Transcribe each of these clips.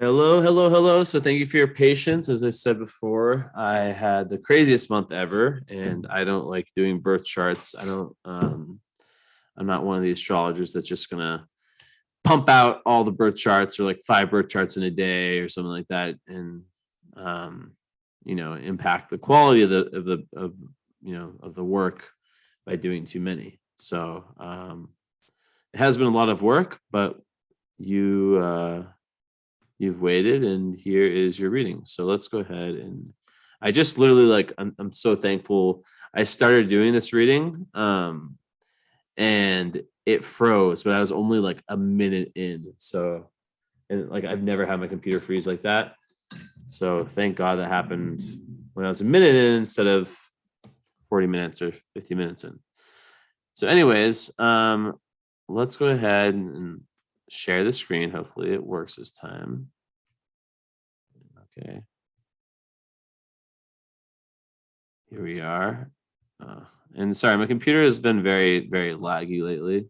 Hello, hello, hello. So thank you for your patience. As I said before, I had the craziest month ever, and I don't like doing birth charts. I don't I'm not one of the astrologers that's just gonna pump out all the birth charts or like 5 birth charts in a day or something like that and um impact the quality of the work by doing too many. So it has been a lot of work, but you've waited, and here is your reading. So let's go ahead and I just literally I'm so thankful I started doing this reading, and it froze, but I was only like a minute in. So, and like I've never had my computer freeze like that. So thank God that happened when I was a minute in instead of 40 minutes or 50 minutes in. So, anyways, let's go ahead and share the screen. Hopefully it works this time. Okay. Here we are. And sorry, my computer has been very, very laggy lately.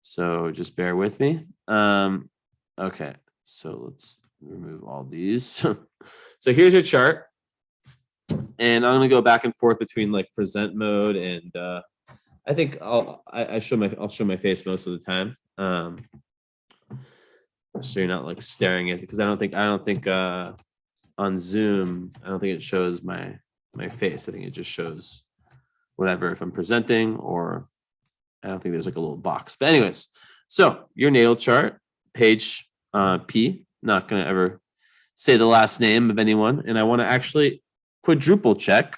So just bear with me. Okay, so let's remove all these. So here's your chart. And I'm gonna go back and forth between like present mode and I think I'll show my face most of the time. So you're not like staring at it, because I don't think on Zoom, I don't think it shows my face. I think it just shows whatever if I'm presenting, or I don't think there's like a little box. But anyways, so your natal chart, Paige P. Not gonna ever say the last name of anyone, and I want to actually quadruple check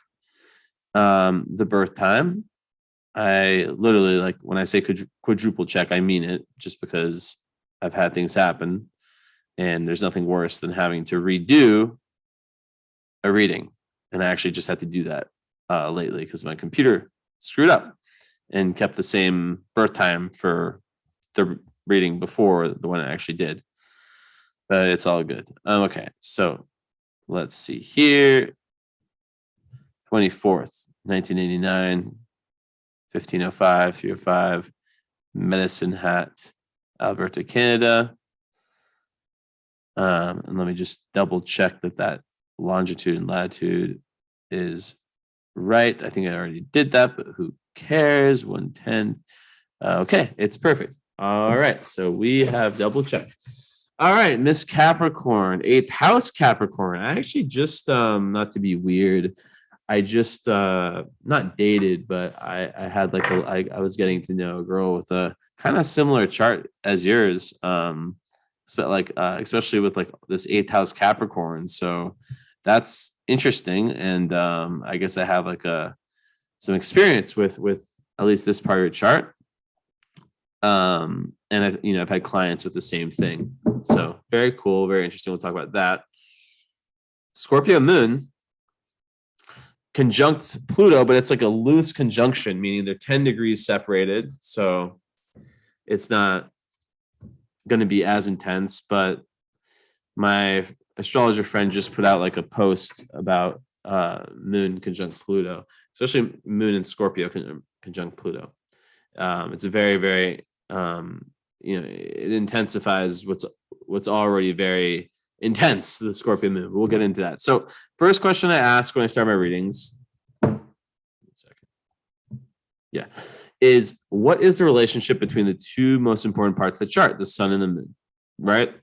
the birth time. I literally, like, when I say quadruple check, I mean it, just because I've had things happen, and there's nothing worse than having to redo a reading. And I actually just had to do that lately because my computer screwed up and kept the same birth time for the reading before the one I actually did. But it's all good. Okay, so let's see here. 24th, 1989, 1505, 305, Medicine Hat, Alberta, Canada. And let me just double check that longitude and latitude is right. I think I already did that, but who cares? 110. Okay, it's perfect. All right, so we have double checked. All right, Miss Capricorn, 8th house Capricorn. I actually just, not to be weird, I just not dated, but I had like I was getting to know a girl with a kind of similar chart as yours, especially with like this 8th house Capricorn. So that's interesting, and I guess I have like some experience with at least this part of your chart. And I've had clients with the same thing. So very cool, very interesting. We'll talk about that. Scorpio Moon conjunct Pluto, but it's like a loose conjunction, meaning they're 10 degrees separated. So it's not going to be as intense, but my astrologer friend just put out like a post about Moon conjunct Pluto, especially Moon and Scorpio conjunct Pluto. It's a very, very, it intensifies what's already very intense, the Scorpio Moon. We'll get into that. So first question I ask when I start my readings, is what is the relationship between the two most important parts of the chart, the sun and the moon, right?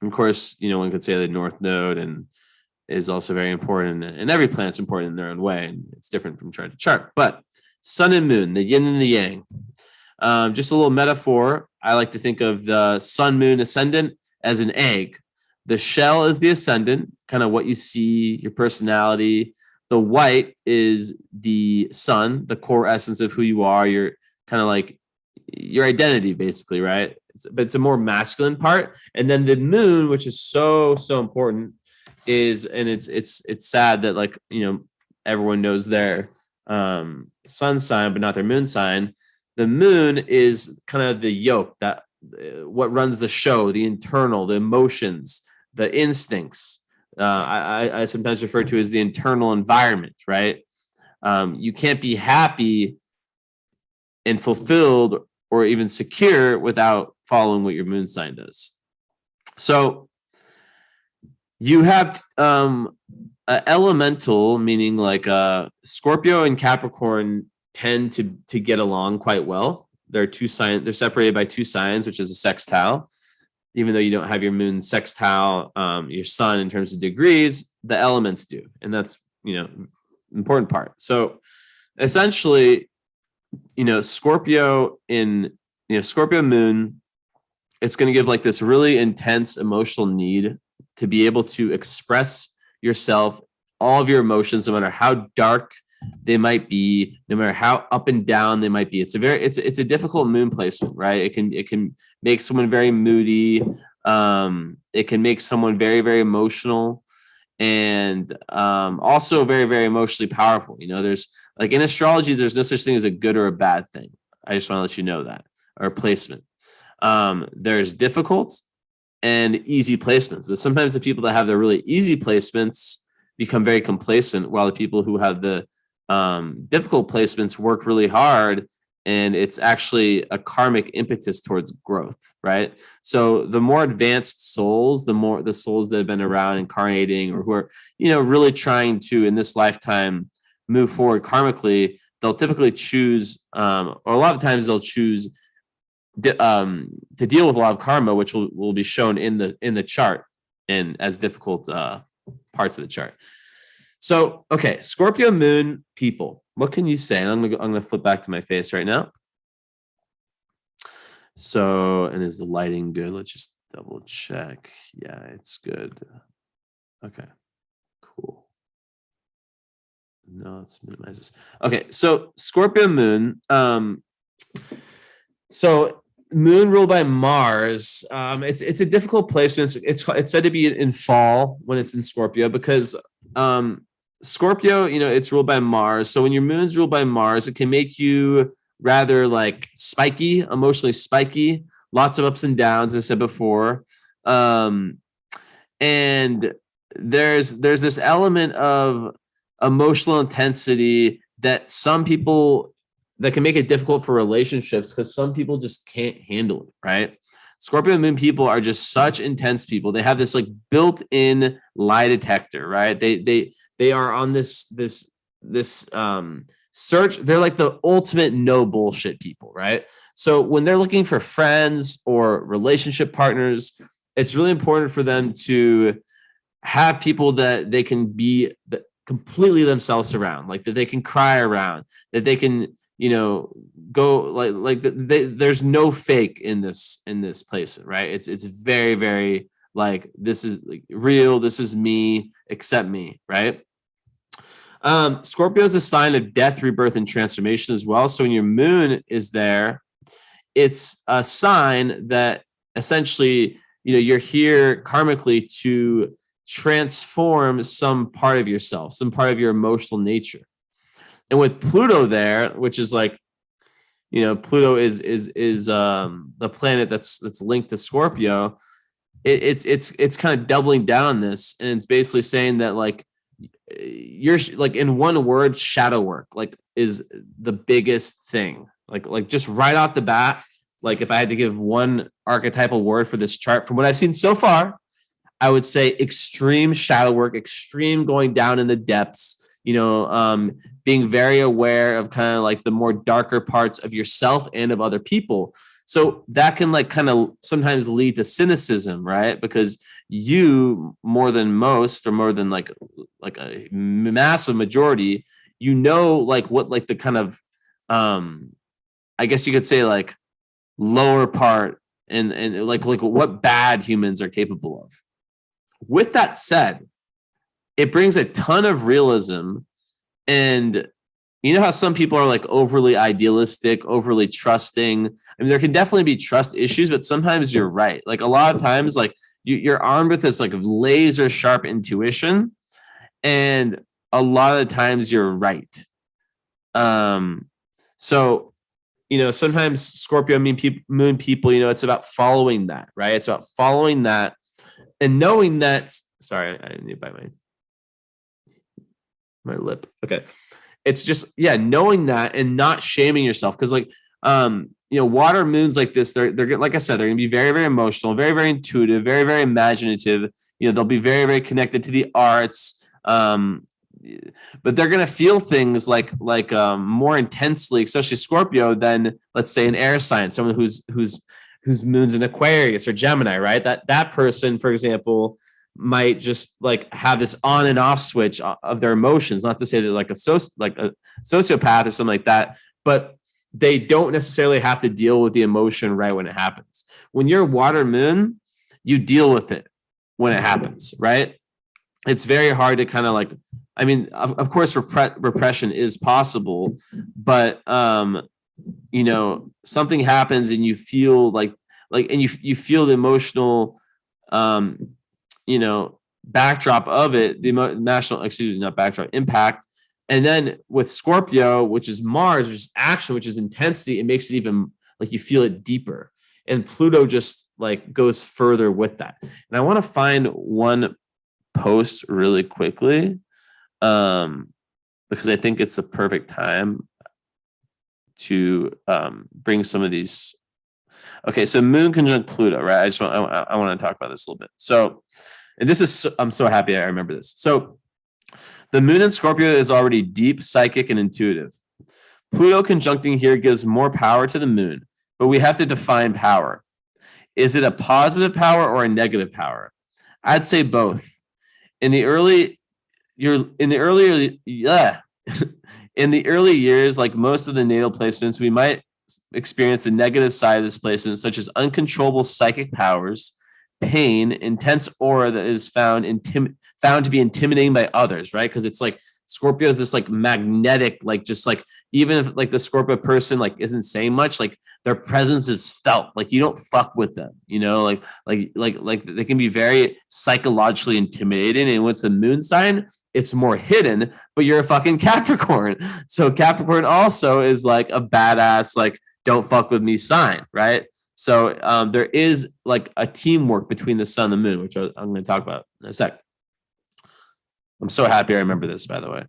Of course, one could say the North Node and is also very important, and every planet's important in their own way, and it's different from chart to chart. But sun and moon, the yin and the yang. Just a little metaphor. I like to think of the sun, moon, ascendant as an egg. The shell is the ascendant, kind of what you see, your personality. The white is the sun, the core essence of who you are. Your kind of like your identity, basically, right? But it's a more masculine part. And then the moon, which is so important, is, and it's sad that like everyone knows their sun sign, but not their moon sign. The moon is kind of the yoke, that what runs the show, the internal, the emotions, the instincts. I sometimes refer to as the internal environment, right? You can't be happy and fulfilled or even secure without following what your moon sign does. So you have elemental, meaning like Scorpio and Capricorn tend to get along quite well. They're two signs. They're separated by two signs, which is a sextile. Even though you don't have your moon sextile, your sun in terms of degrees, the elements do, and that's important part. So essentially, Scorpio Scorpio Moon, it's going to give like this really intense emotional need to be able to express yourself, all of your emotions, no matter how dark they might be, no matter how up and down they might be. It's a difficult moon placement, right? It can make someone very moody. It can make someone very, very emotional, and also very, very emotionally powerful. There's like in astrology, there's no such thing as a good or a bad thing. I just want to let you know that, or placement. There's difficult and easy placements, but sometimes the people that have the really easy placements become very complacent, while the people who have the difficult placements work really hard, and it's actually a karmic impetus towards growth, right? So the more advanced souls, the more the souls that have been around incarnating, or who are really trying to in this lifetime move forward karmically, they'll typically choose, or a lot of times they'll choose to deal with a lot of karma, which will be shown in the chart and as difficult parts of the chart. So, okay, Scorpio Moon people, what can you say? And I'm gonna flip back to my face right now. So, and is the lighting good? Let's just double check. Yeah, it's good. Okay, cool. No, let's minimize this. Okay, so Scorpio Moon. So Moon ruled by Mars. It's a difficult placement. It's said to be in fall when it's in Scorpio, because Scorpio, it's ruled by Mars. So when your moon's ruled by Mars, it can make you rather like spiky, emotionally spiky, lots of ups and downs, as I said before. And there's this element of emotional intensity that some people, that can make it difficult for relationships, because some people just can't handle it, right? Scorpio Moon people are just such intense people. They have this like built-in lie detector, right? They are on this search. They're like the ultimate no bullshit people, right? So when they're looking for friends or relationship partners, it's really important for them to have people that they can be completely themselves around, like that they can cry around, that they can go like there's no fake in this placement, right? It's very, very like, this is like real, this is me, accept me, right? Scorpio is a sign of death, rebirth, and transformation as well. So when your moon is there, it's a sign that essentially you're here karmically to transform some part of yourself, some part of your emotional nature. And with Pluto there, which is like, Pluto is the planet that's linked to Scorpio. It's kind of doubling down this, and it's basically saying that like you're like, in one word, shadow work like is the biggest thing. Like just right off the bat, like if I had to give one archetypal word for this chart from what I've seen so far, I would say extreme shadow work, extreme going down in the depths. Being very aware of kind of like the more darker parts of yourself and of other people. So that can like kind of sometimes lead to cynicism, right? Because you, more than most, or more than like a massive majority, like what like the kind of I guess you could say like lower part and like what bad humans are capable of. With that said, it brings a ton of realism. And how some people are like overly idealistic, overly trusting. I mean, there can definitely be trust issues, but sometimes you're right. Like a lot of times, like you're armed with this like laser sharp intuition, and a lot of the times you're right. So sometimes Scorpio moon people, it's about following that, right? It's about following that and knowing that. Sorry, I need to bite my lip. Okay. It's just, knowing that and not shaming yourself. Cause like Water moons like this, they're like I said, they're going to be very, very emotional, very, very intuitive, very, very imaginative. They'll be very, very connected to the arts. But they're going to feel things like more intensely, especially Scorpio, than let's say an air sign, someone whose moon's in Aquarius or Gemini, right? That person, for example, might just like have this on and off switch of their emotions. Not to say that like a sociopath or something like that, but they don't necessarily have to deal with the emotion right when it happens. When you're water moon, you deal with it when it happens, right? It's very hard to kind of like, I mean, of course, repression is possible, but something happens and you feel and you feel the emotional, backdrop of it, impact. And then with Scorpio, which is Mars, which is action, which is intensity, it makes it even like you feel it deeper. And Pluto just like goes further with that. And I want to find one post really quickly, because I think it's a perfect time to bring some of these. Okay, so Moon conjunct Pluto, right? I want to talk about this a little bit. So, and this is, I'm so happy I remember this. So the Moon in Scorpio is already deep, psychic, and intuitive. Pluto conjuncting here gives more power to the Moon, but we have to define power. Is it a positive power or a negative power? I'd say both. In the early years, like most of the natal placements, we might experience the negative side of this placement, such as uncontrollable psychic powers, pain, intense aura that is found to be intimidating by others, right? Because it's like Scorpio is this like magnetic, like just like even if like the Scorpio person like isn't saying much, like their presence is felt. Like you don't fuck with them, like they can be very psychologically intimidating. And what's the Moon sign? It's more hidden, but you're a fucking Capricorn. So Capricorn also is like a badass, like don't fuck with me sign, right? So there is like a teamwork between the sun and the moon, which I'm going to talk about in a sec. I'm so happy I remember this, by the way.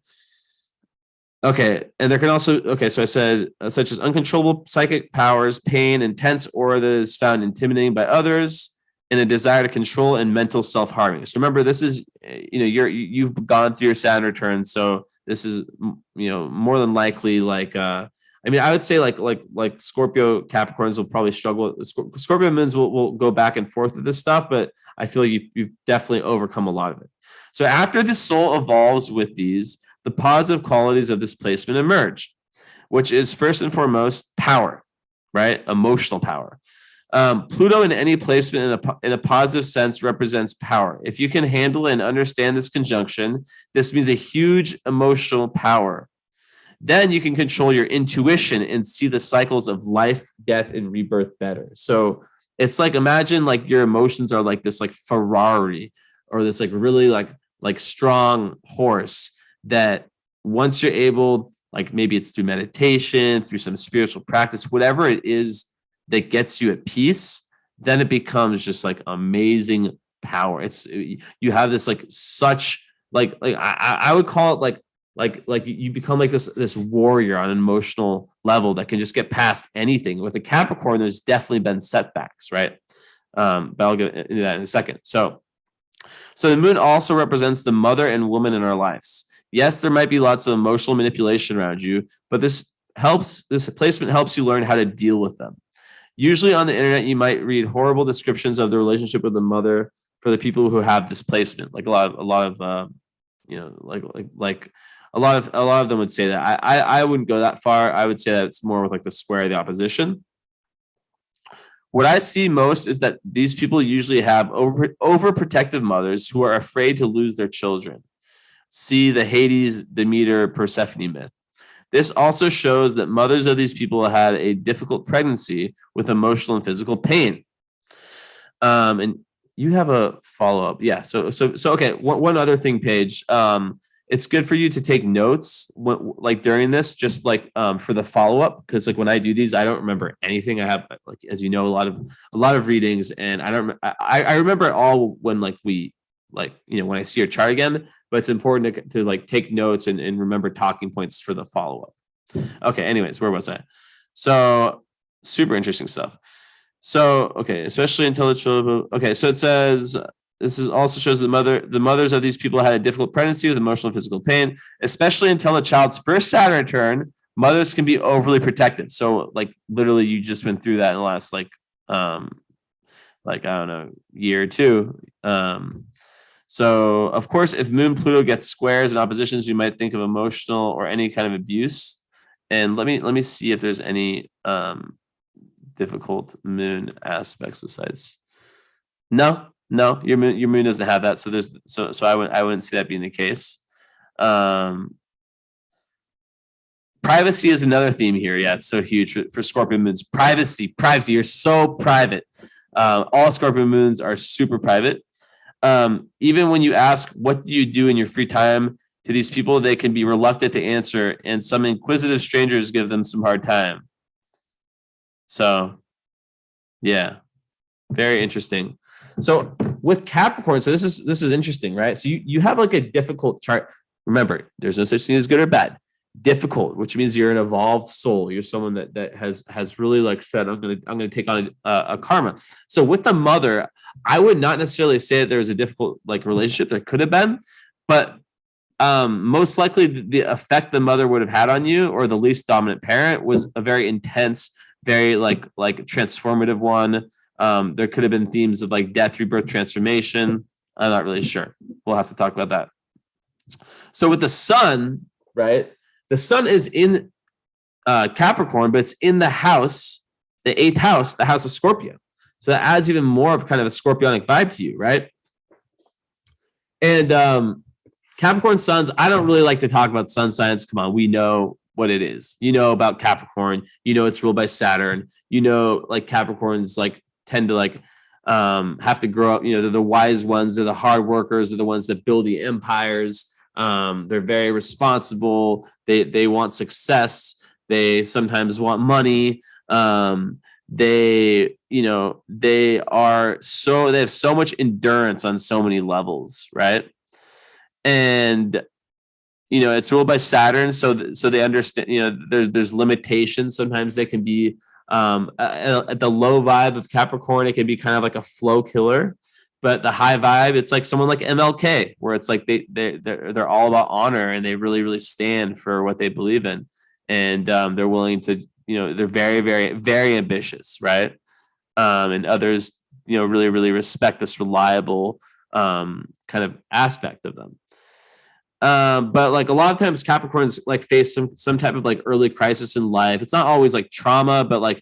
Okay, and there can also, so I said, such as uncontrollable psychic powers, pain, intense aura that is found intimidating by others, and a desire to control and mental self-harming. So remember, this is, you've gone through your Saturn return, so this is, more than likely like, I would say like Scorpio Capricorns will probably struggle. Scorpio moons will go back and forth with this stuff, but I feel you've definitely overcome a lot of it. So after the soul evolves with these, the positive qualities of this placement emerge, which is first and foremost power, right? Emotional power. Pluto in any placement in a positive sense represents power. If you can handle and understand this conjunction, this means a huge emotional power. Then you can control your intuition and see the cycles of life, death, and rebirth better. So it's like, imagine like your emotions are like this like Ferrari or this like really like strong horse that once you're able, like maybe it's through meditation, through some spiritual practice, whatever it is that gets you at peace, then it becomes just like amazing power. You have this like such like I would call it like you become like this warrior on an emotional level that can just get past anything. With a Capricorn, there's definitely been setbacks, right? But I'll get into that in a second. So the moon also represents the mother and woman in our lives. Yes, there might be lots of emotional manipulation around you, but this placement helps you learn how to deal with them. Usually on the internet, you might read horrible descriptions of the relationship with the mother for the people who have this placement. Like a lot of a lot of them would say that. I wouldn't go that far. I would say that it's more with like the square of the opposition. What I see most is that these people usually have overprotective mothers who are afraid to lose their children. See the Hades, Demeter, Persephone myth. This also shows that mothers of these people had a difficult pregnancy with emotional and physical pain. And you have a follow-up. Yeah. So okay. One other thing, Paige. It's good for you to take notes like during this, just like for the follow-up, because like when I do these, I don't remember anything. I have, like, as you know, a lot of readings, and I remember it all when like we like, when I see your chart again, but it's important to like take notes and remember talking points for the follow-up. Okay. Anyways, where was I? So super interesting stuff. So, okay, especially intellectual. Okay, so it says this is also shows the mothers of these people had a difficult pregnancy with emotional and physical pain, especially until the child's first Saturn return. Mothers can be overly protective. So, like literally, you just went through that in the last I don't know, year or two. So, of course, if Moon Pluto gets squares and oppositions, you might think of emotional or any kind of abuse. And let me see if there's any difficult Moon aspects besides. No, your moon doesn't have that. So I wouldn't see that being the case. Privacy is another theme here. Yeah, it's so huge for Scorpio moons. Privacy. You're so private. All Scorpio moons are super private. Even when you ask, what do you do in your free time to these people, they can be reluctant to answer, and some inquisitive strangers give them some hard time. So, yeah, very interesting. So with Capricorn, so this is interesting, right? So you have like a difficult chart. Remember, there's no such thing as good or bad. Difficult, which means you're an evolved soul. You're someone that has really like said, I'm gonna take on a karma. So with the mother, I would not necessarily say that there was a difficult like relationship. There could have been, but most likely the effect the mother would have had on you, or the least dominant parent, was a very intense, very like transformative one. There could have been themes of like death, rebirth, transformation. I'm not really sure. We'll have to talk about that. So with the sun, right? The sun is in Capricorn, but it's in the house, the 8th house, the house of Scorpio. So that adds even more of kind of a scorpionic vibe to you, right? And Capricorn suns, I don't really like to talk about sun signs. Come on, we know what it is. You know about Capricorn. You know it's ruled by Saturn. You know, like Capricorns like tend to like have to grow up. You know, they're the wise ones. They're the hard workers. They're the ones that build the empires. They're very responsible. They want success. They sometimes want money. They have so much endurance on so many levels, right? And it's ruled by Saturn, so they understand. There's limitations. Sometimes they can be at the low vibe of Capricorn. It can be kind of like a flow killer. But the high vibe, it's like someone like MLK, where it's like they're all about honor, and they really, really stand for what they believe in, and they're willing to, they're very, very, very ambitious, right? And others, really, really respect this reliable kind of aspect of them. But like a lot of times Capricorns like face some type of like early crisis in life. It's not always like trauma, but like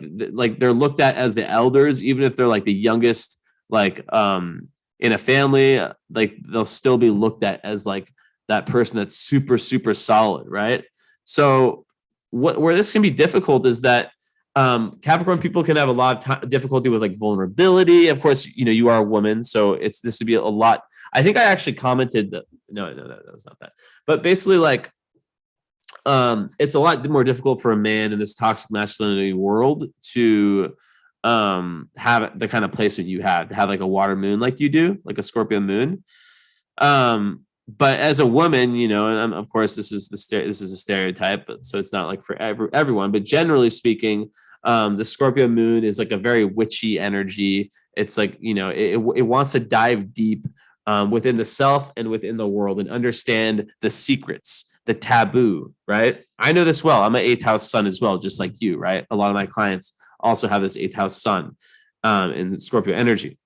they're looked at as the elders, even if they're like the youngest. Like in a family, like they'll still be looked at as like that person that's super, super solid, right? So where this can be difficult is that Capricorn people can have a lot of difficulty with like vulnerability. Of course, you are a woman, so this would be a lot. I think I actually commented that no, that was not that. But basically, like it's a lot more difficult for a man in this toxic masculinity world to have the kind of placement you have, to have like a water moon like you do, like a Scorpio moon. But as a woman, and of course this is a stereotype, but so it's not like for everyone, but generally speaking, the Scorpio moon is like a very witchy energy. It's like, it wants to dive deep within the self and within the world and understand the secrets, the taboo, right? I know this well. I'm an 8th house sun as well, just like you, right? A lot of my clients also have this 8th house sun in Scorpio energy.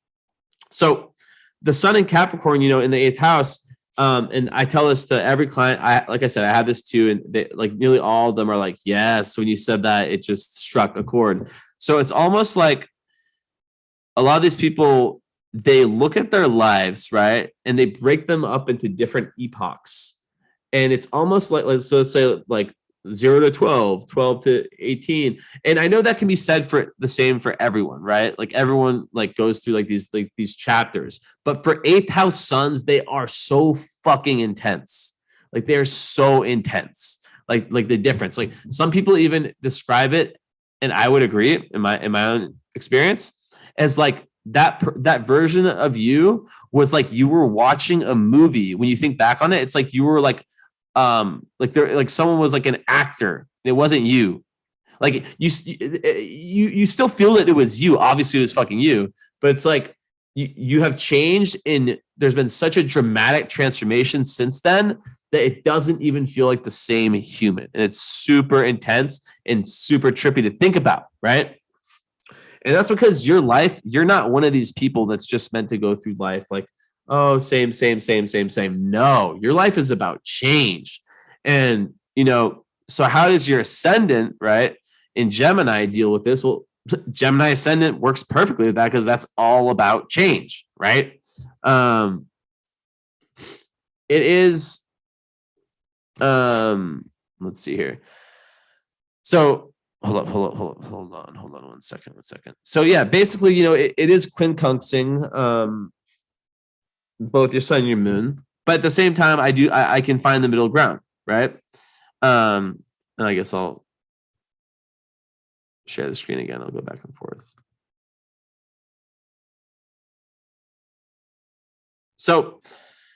So the sun in Capricorn, in the 8th house, and I tell this to every client. Like I said, I have this too, and they, like nearly all of them are like, yes, when you said that, it just struck a chord. So it's almost like a lot of these people, they look at their lives, right? And they break them up into different epochs. And it's almost like, so let's say like 0 to 12, 12 to 18. And I know that can be said for the same for everyone, right? Like everyone like goes through like these chapters, but for 8th house suns, they are so fucking intense. Like they're so intense, like the difference. Like some people even describe it, and I would agree in my own experience, as like that version of you was like you were watching a movie. When you think back on it, it's like you were like someone was like an actor. It wasn't you. Like you still feel that it was you. Obviously, it was fucking you, but it's like you have changed, and there's been such a dramatic transformation since then that it doesn't even feel like the same human, and it's super intense and super trippy to think about, right? And that's because your life, you're not one of these people that's just meant to go through life like, oh, same. No, your life is about change. And, so how does your ascendant, right, in Gemini deal with this? Well, Gemini ascendant works perfectly with that because that's all about change, right? It is, let's see here. So hold on one second. So yeah, basically, it is quincunxing both your sun and your moon, but at the same time, I can find the middle ground, right? And I guess I'll share the screen again. I'll go back and forth. So,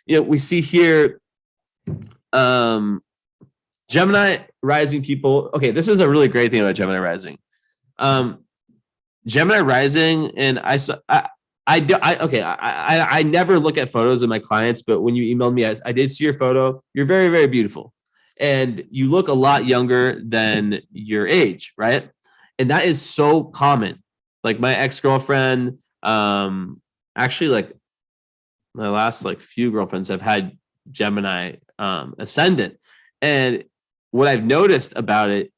we see here, Gemini rising people. Okay, this is a really great thing about Gemini rising. Gemini rising, and I never look at photos of my clients, but when you emailed me, I did see your photo. You're very, very beautiful. And you look a lot younger than your age, right? And that is so common. Like my ex-girlfriend, actually, like my last few girlfriends have had Gemini ascendant. And what I've noticed about it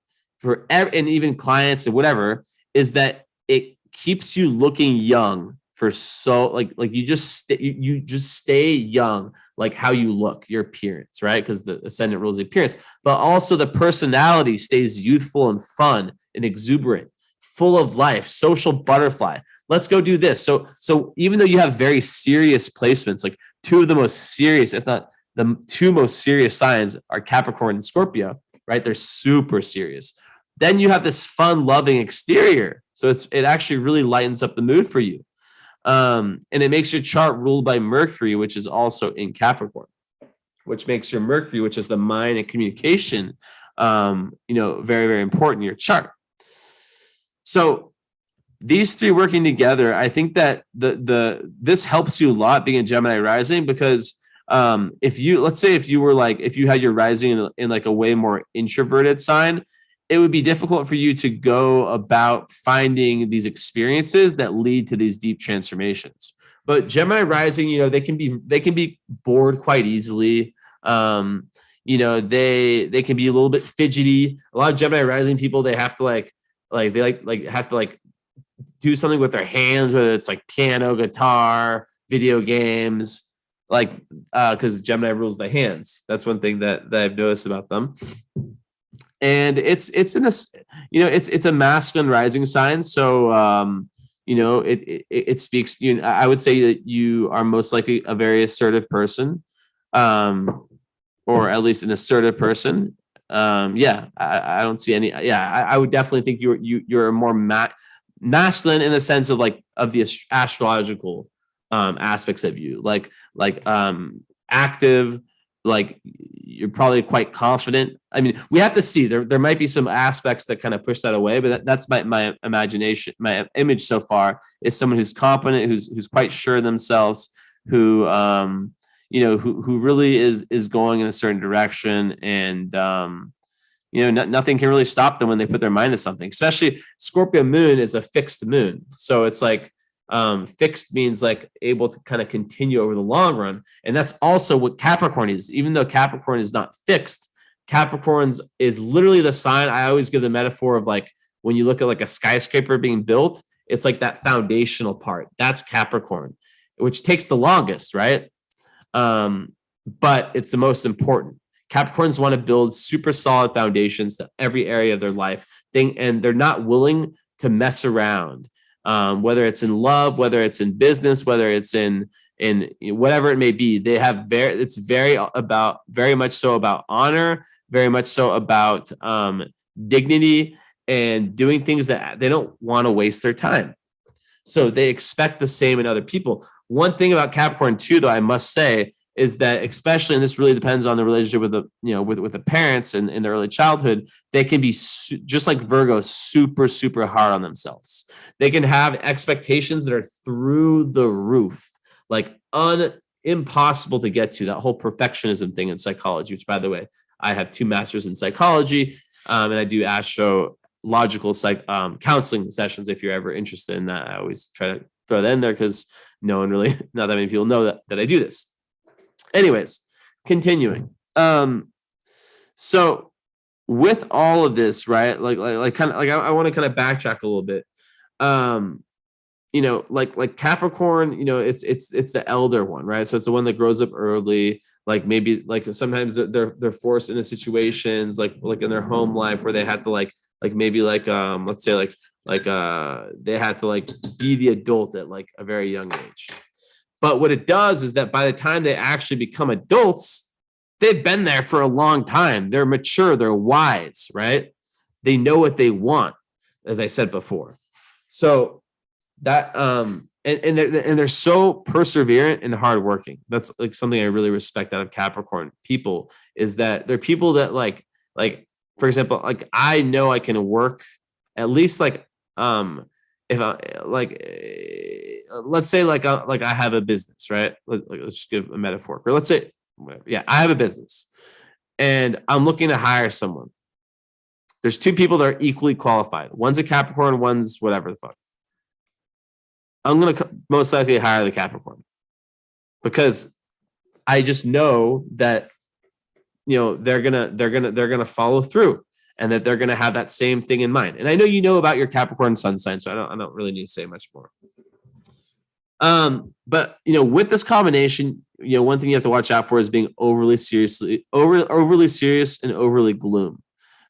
and even clients and whatever is that it keeps you looking young for so you just stay young, like how you look, your appearance, right? Because the ascendant rules the appearance, but also the personality stays youthful and fun and exuberant, full of life, social butterfly. Let's go do this. So even though you have very serious placements, like two of the most serious, if not the two most serious signs are Capricorn and Scorpio, right? They're super serious. Then you have this fun, loving exterior. So it actually really lightens up the mood for you. And it makes your chart ruled by Mercury, which is also in Capricorn, which makes your Mercury, which is the mind and communication, very, very important in your chart. So these three working together, I think that this helps you a lot being a Gemini rising, because if you had your rising in like a way more introverted sign, it would be difficult for you to go about finding these experiences that lead to these deep transformations. But Gemini rising, they can be bored quite easily. They can be a little bit fidgety. A lot of Gemini rising people, they have to have to do something with their hands, whether it's like piano, guitar, video games, because Gemini rules the hands. That's one thing that I've noticed about them. And it's a masculine rising sign. So, it speaks, I would say that you are most likely a very assertive person, or at least an assertive person. I don't see any. I would definitely think you're more masculine in the sense of the astrological aspects of you, active, you're probably quite confident. I mean, we have to see. There might be some aspects that kind of push that away, but that's my imagination. My image so far is someone who's confident, who's quite sure of themselves, who who really is going in a certain direction, and nothing can really stop them when they put their mind to something. Especially Scorpio Moon is a fixed moon, so it's fixed means able to kind of continue over the long run. And that's also what Capricorn is. Even though Capricorn is not fixed, Capricorn's is literally the sign. I always give the metaphor of when you look at a skyscraper being built, it's that foundational part. That's Capricorn, which takes the longest, right? But it's the most important. Capricorns want to build super solid foundations to every area of their life thing, and they're not willing to mess around. Whether it's in love, whether it's in business, whether it's in whatever it may be, it's very much so about honor, very much so about dignity, and doing things that they don't want to waste their time. So they expect the same in other people. One thing about Capricorn too, though, I must say, is that, especially, and this really depends on the relationship with the, with the parents in their early childhood, they can be just like Virgo, super, super hard on themselves. They can have expectations that are through the roof, like impossible to get to. That whole perfectionism thing in psychology, which, by the way, I have 2 masters in psychology, and I do astrological counseling sessions. If you're ever interested in that, I always try to throw that in there because not that many people know that I do this. Anyways, continuing. So with all of this, right? I want to kind of backtrack a little bit. Like Capricorn, it's the elder one, right? So it's the one that grows up early. Like maybe like sometimes they're forced into situations like in their home life where they have to let's say they had to be the adult at like a very young age. But what it does is that by the time they actually become adults, they've been there for a long time. They're mature, they're wise, right? They know what they want, as I said before. So that and they're so perseverant and hardworking. That's like something I really respect out of Capricorn people, is that they're people that like for example, like I know I can work at least if I let's say I have a business, right? Let's just give a metaphor. Or let's say, whatever. Yeah, I have a business and I'm looking to hire someone. There's 2 people that are equally qualified. One's a Capricorn, one's whatever the fuck. I'm going to most likely hire the Capricorn because I just know that, they're going to follow through and that they're going to have that same thing in mind. And I know about your Capricorn sun sign, so I don't really need to say much more. But with this combination, one thing you have to watch out for is being overly serious and overly gloom.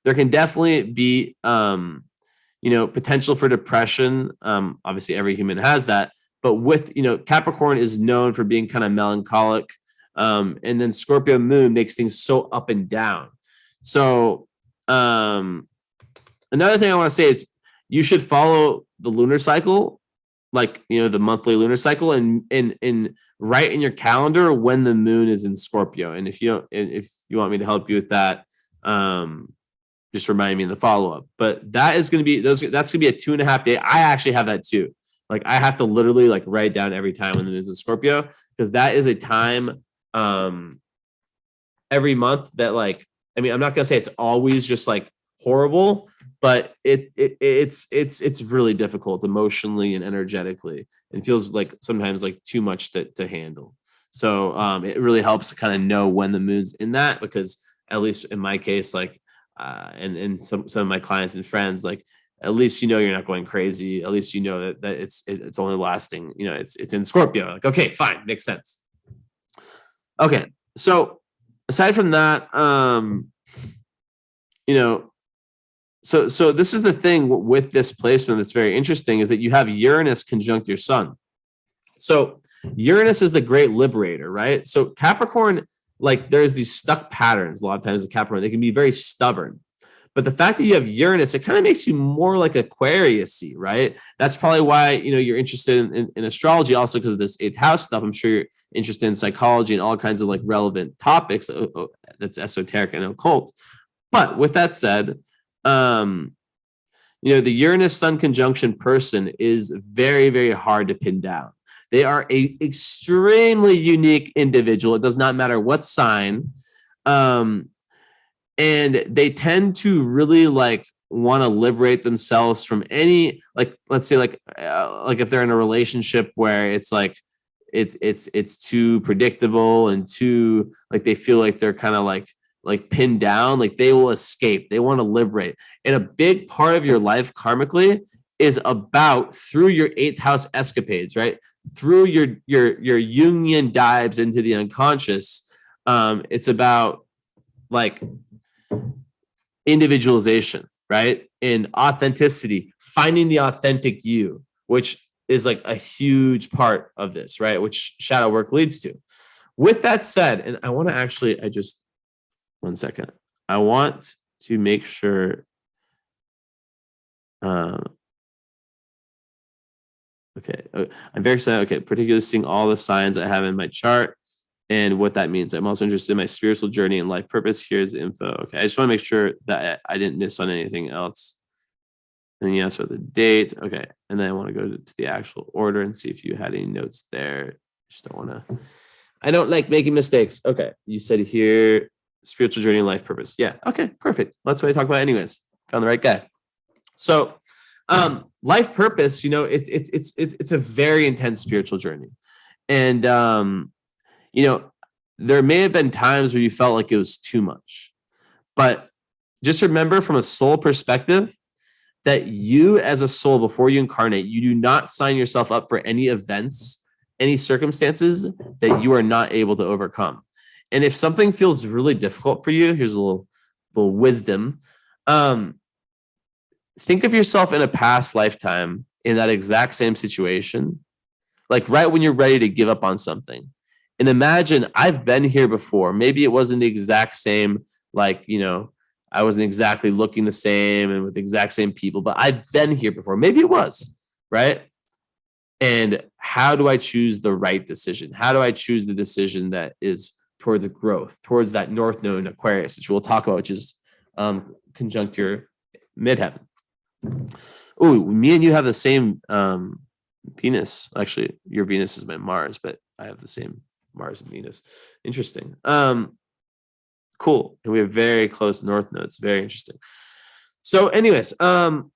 There can definitely be potential for depression. Obviously every human has that, but with Capricorn is known for being kind of melancholic. And then Scorpio Moon makes things so up and down. So another thing I want to say is you should follow the lunar cycle, the monthly lunar cycle, and write in your calendar when the moon is in Scorpio. And if you want me to help you with that, just remind me in the follow-up. But that is going to be that's going to be a 2.5 day. I actually have that too. Like I have to literally write down every time when the moon's in Scorpio, because that is a time every month that I'm not gonna say it's always just horrible, but it's really difficult emotionally and energetically, and feels sometimes too much to handle. So it really helps to kind of know when the moon's in that, because at least in my case, and some of my clients and friends, at least you're not going crazy. At least that it's only lasting, it's in Scorpio. Okay, fine, makes sense. Okay, so aside from that, so this is the thing with this placement that's very interesting, is that you have Uranus conjunct your sun. So Uranus is the great liberator, right? So Capricorn, there's these stuck patterns a lot of times with Capricorn. They can be very stubborn. But the fact that you have Uranus, it kind of makes you more like Aquarius-y, right? That's probably why, you're interested in astrology, also because of this 8th house stuff. I'm sure you're interested in psychology and all kinds of relevant topics that's esoteric and occult. But with that said, the Uranus Sun conjunction person is very, very hard to pin down. They are a extremely unique individual. It does not matter what sign. And they tend to really want to liberate themselves from any, let's say if they're in a relationship where it's it's too predictable and too they feel like they're kind of pinned down, they will escape. They want to liberate. And a big part of your life karmically is about, through your 8th house escapades, right? Through your Jungian dives into the unconscious. It's about individualization, right? And authenticity, finding the authentic you, which is a huge part of this, right? Which shadow work leads to. With that said, and I want to one second. I want to make sure. Okay. I'm very excited. Okay. Particularly seeing all the signs I have in my chart. and what that means. I'm also interested in my spiritual journey and life purpose. Here's the info. Okay, I just want to make sure that I didn't miss on anything else. And yes, for the date. Okay, and then I want to go to the actual order and see if you had any notes there. Just don't want to. I don't like making mistakes. Okay, you said here spiritual journey and life purpose. Yeah. Okay, perfect. That's what I talk about, anyways. Found the right guy. So, life purpose. It's a very intense spiritual journey, and there may have been times where you felt like it was too much, but just remember from a soul perspective that you as a soul, before you incarnate, you do not sign yourself up for any events, any circumstances that you are not able to overcome. And if something feels really difficult for you, here's a little wisdom. Think of yourself in a past lifetime in that exact same situation, like right when you're ready to give up on something. And imagine I've been here before. Maybe it wasn't the exact same, I wasn't exactly looking the same and with the exact same people, but I've been here before. Maybe it was, right? And how do I choose the right decision? How do I choose the decision that is towards growth, towards that North Node in Aquarius, which we'll talk about, which is conjunct your midheaven. Oh, me and you have the same Venus. Actually, your Venus is my Mars, but I have the same Mars and Venus. Interesting. Cool. And we have very close North nodes. Very interesting. So anyways, so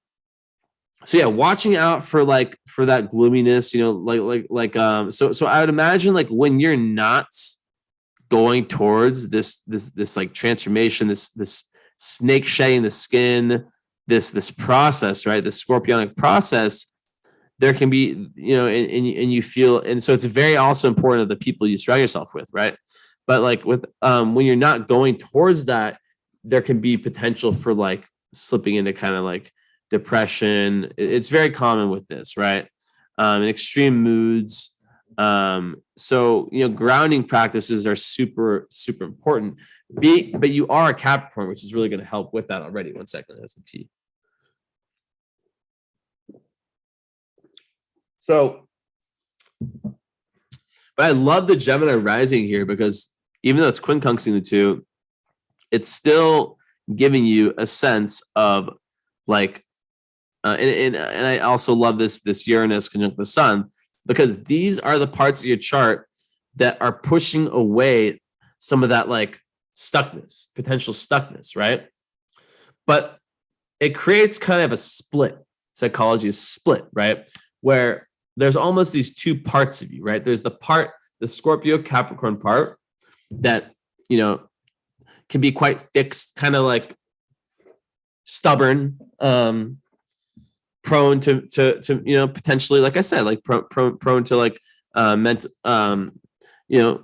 yeah, watching out for that gloominess, so I would imagine like when you're not going towards this like transformation, this snake shedding the skin, this process, right? This scorpionic process, there can be, and you feel, and so it's very also important of the people you surround yourself with, right? But like with when you're not going towards that, there can be potential for like slipping into kind of like depression. It's very common with this, right? And extreme moods. So grounding practices are super, super important. But you are a Capricorn, which is really going to help with that already. 1 second, I have some tea. So, but I love the Gemini rising here because even though it's quincunxing the two, it's still giving you a sense of like, and I also love this Uranus conjunct the sun, because these are the parts of your chart that are pushing away some of that like stuckness, potential stuckness, right? But it creates kind of a split. Psychology is split, right? Where there's almost these two parts of you, right? There's the Scorpio Capricorn part that, can be quite fixed, kind of like stubborn, prone to potentially, like I said, like prone to like mental,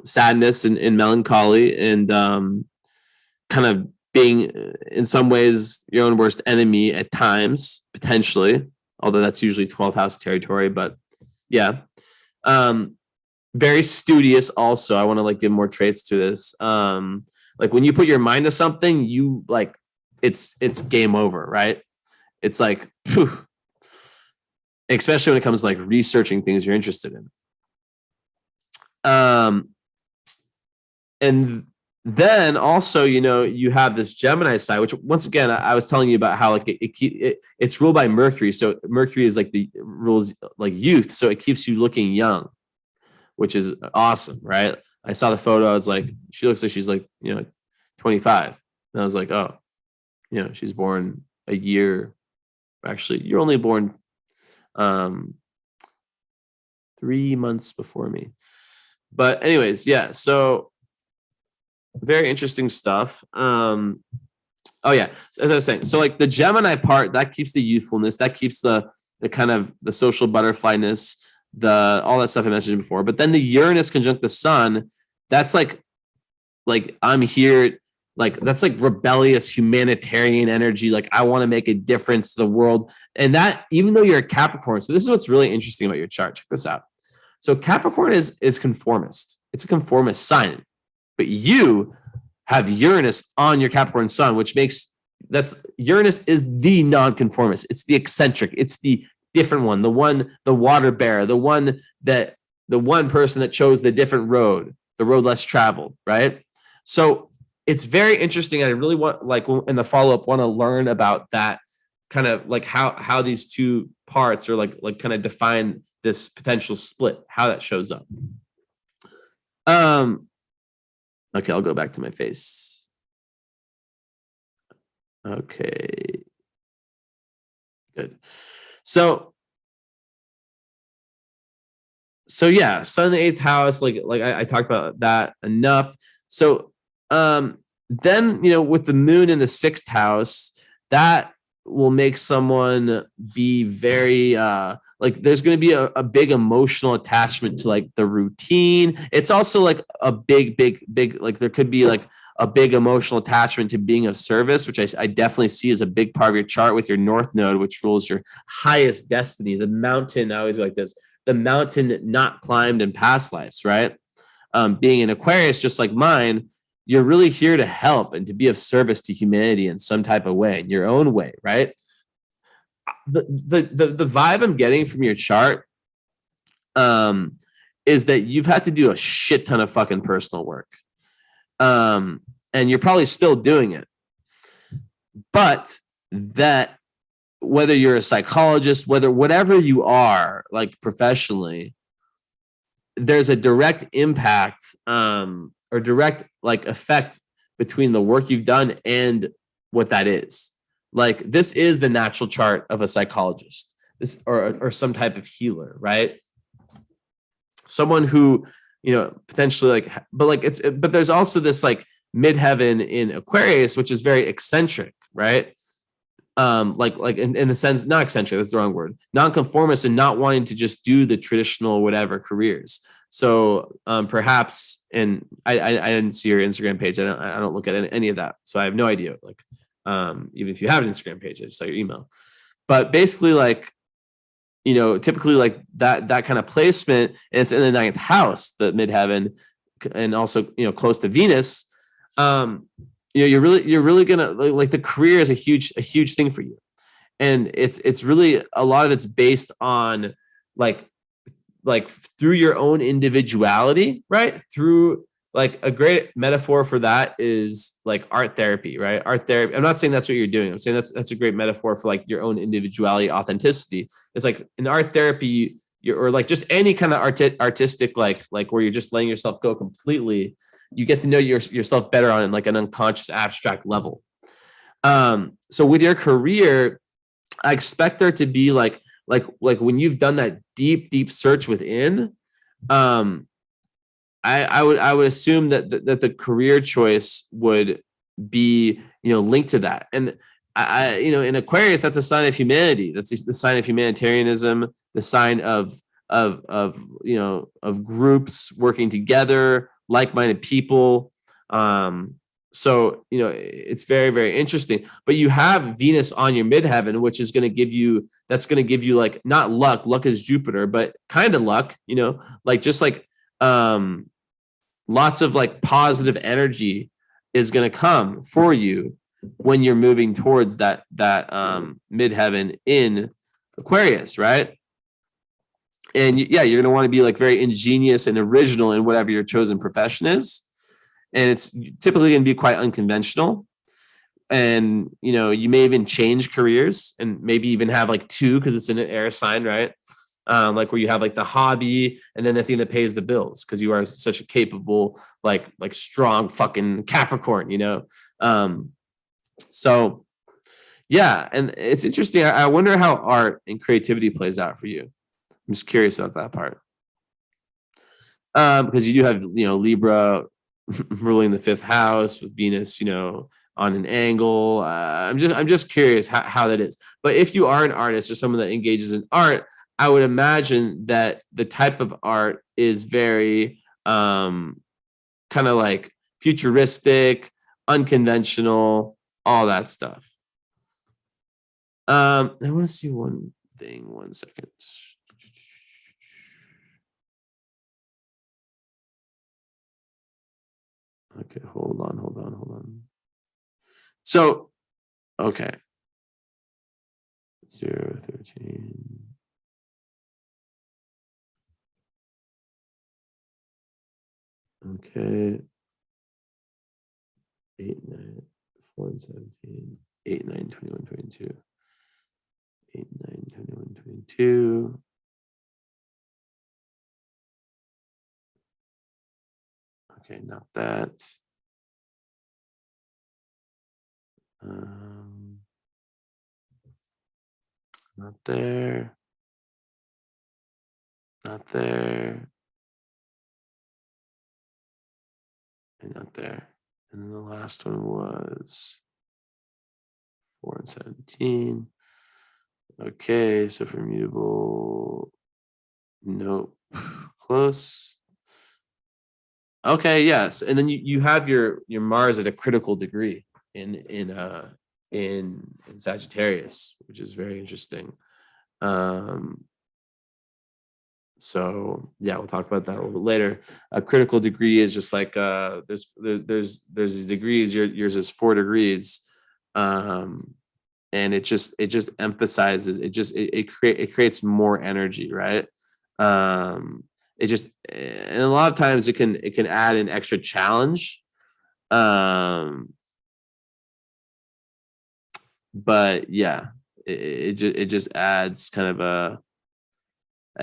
sadness and melancholy, and kind of being in some ways your own worst enemy at times, potentially, although that's usually 12th house territory. But yeah, very studious also. I want to like give more traits to this. Like when you put your mind to something, you like it's game over, right? It's like, phew. Especially when it comes to like researching things you're interested in. And then also, you have this Gemini side, which once again, I was telling you about how like it's ruled by Mercury. So Mercury is like the rules like youth. So it keeps you looking young, which is awesome, right? I saw the photo. I was like, she looks like she's like, 25. And I was like, oh, she's born a year. Actually, you're only born 3 months before me. But anyways, yeah. So very interesting stuff. Oh yeah, as I was saying, so like the Gemini part, that keeps the youthfulness, that keeps the kind of the social butterflyness, all that stuff I mentioned before. But then the Uranus conjunct the sun, that's like I'm here, like that's like rebellious humanitarian energy. Like I want to make a difference to the world. And that, even though you're a Capricorn, so this is what's really interesting about your chart. Check this out. So Capricorn is conformist. It's a conformist sign, but you have Uranus on your Capricorn sun, which makes Uranus is the nonconformist. It's the eccentric. It's the different one, the water bearer, the one person that chose the different road, the road less traveled, right? So it's very interesting. I really want, like, in the follow-up, want to learn about that kind of like how these two parts are like kind of define this potential split, how that shows up. Okay, I'll go back to my face. Okay, good. So yeah, sun in the 8th house, like I talked about that enough. So then, with the moon in the 6th house, that will make someone be very like there's going to be a big emotional attachment to like the routine. It's also like a big like there could be like a big emotional attachment to being of service, which I definitely see as a big part of your chart with your north node, which rules your highest destiny, the mountain. I always go like this: the mountain not climbed in past lives, right? Being an Aquarius, just like mine, you're really here to help and to be of service to humanity in some type of way, in your own way, right? The vibe I'm getting from your chart is that you've had to do a shit ton of fucking personal work. And you're probably still doing it. But that whether you're a psychologist, whatever you are, like professionally, there's a direct impact or direct like effect between the work you've done and what that is. Like this is the natural chart of a psychologist, this or some type of healer, right? Someone who, potentially like, but there's also this like midheaven in Aquarius, which is very eccentric, right? Like in the sense, not eccentric, that's the wrong word, nonconformist, and not wanting to just do the traditional whatever careers. So perhaps, and I didn't see your Instagram page. I don't look at any of that, so I have no idea. Like even if you have an Instagram page, I just saw your email. But basically, like, typically like that kind of placement, and it's in the 9th house, the midheaven, and also close to Venus. You're really gonna like the career is a huge thing for you, and it's really a lot of it's based on like through your own individuality, right? Through like a great metaphor for that is like art therapy, right? Art therapy. I'm not saying that's what you're doing. I'm saying that's a great metaphor for like your own individuality, authenticity. It's like in art therapy, or like just any kind of artistic, like where you're just letting yourself go completely. You get to know yourself better on like an unconscious abstract level. So with your career, I expect there to be like when you've done that deep search within, I would assume that the career choice would be linked to that. And I in Aquarius, that's a sign of humanity. That's the sign of humanitarianism, the sign of groups working together, like-minded people. So it's very, very interesting. But you have Venus on your midheaven, which is going to give you like not luck. Luck is Jupiter, but kind of luck. Like just like lots of like positive energy is going to come for you when you're moving towards that midheaven in Aquarius, right? And you're going to want to be like very ingenious and original in whatever your chosen profession is. And it's typically going to be quite unconventional. And, you may even change careers and maybe even have like two, because it's in an air sign, right? Like where you have like the hobby and then the thing that pays the bills, because you are such a capable, like strong fucking Capricorn, So yeah. And it's interesting. I wonder how art and creativity plays out for you. I'm just curious about that part. Because you do have, Libra ruling the 5th house with Venus, on an angle. I'm just curious how that is. But if you are an artist or someone that engages in art, I would imagine that the type of art is very kind of like futuristic, unconventional, all that stuff. I want to see one thing. 1 second. Okay, hold on. So, okay. 013. Okay. 8, 9, 4, and 17. 8, 9, 21, 22. 8, 9, 21, 22. Okay, not that. Not there. Not there. And not there. And then the last one was 4 and 17. Okay, so for mutable, nope. Close. Okay, yes. And then you have your Mars at a critical degree in Sagittarius, which is very interesting. So yeah, we'll talk about that a little bit later. A critical degree is just like there's these degrees. Yours is 4 degrees, and it just emphasizes it creates more energy, right? It just, and a lot of times it can add an extra challenge. But yeah, it just adds kind of a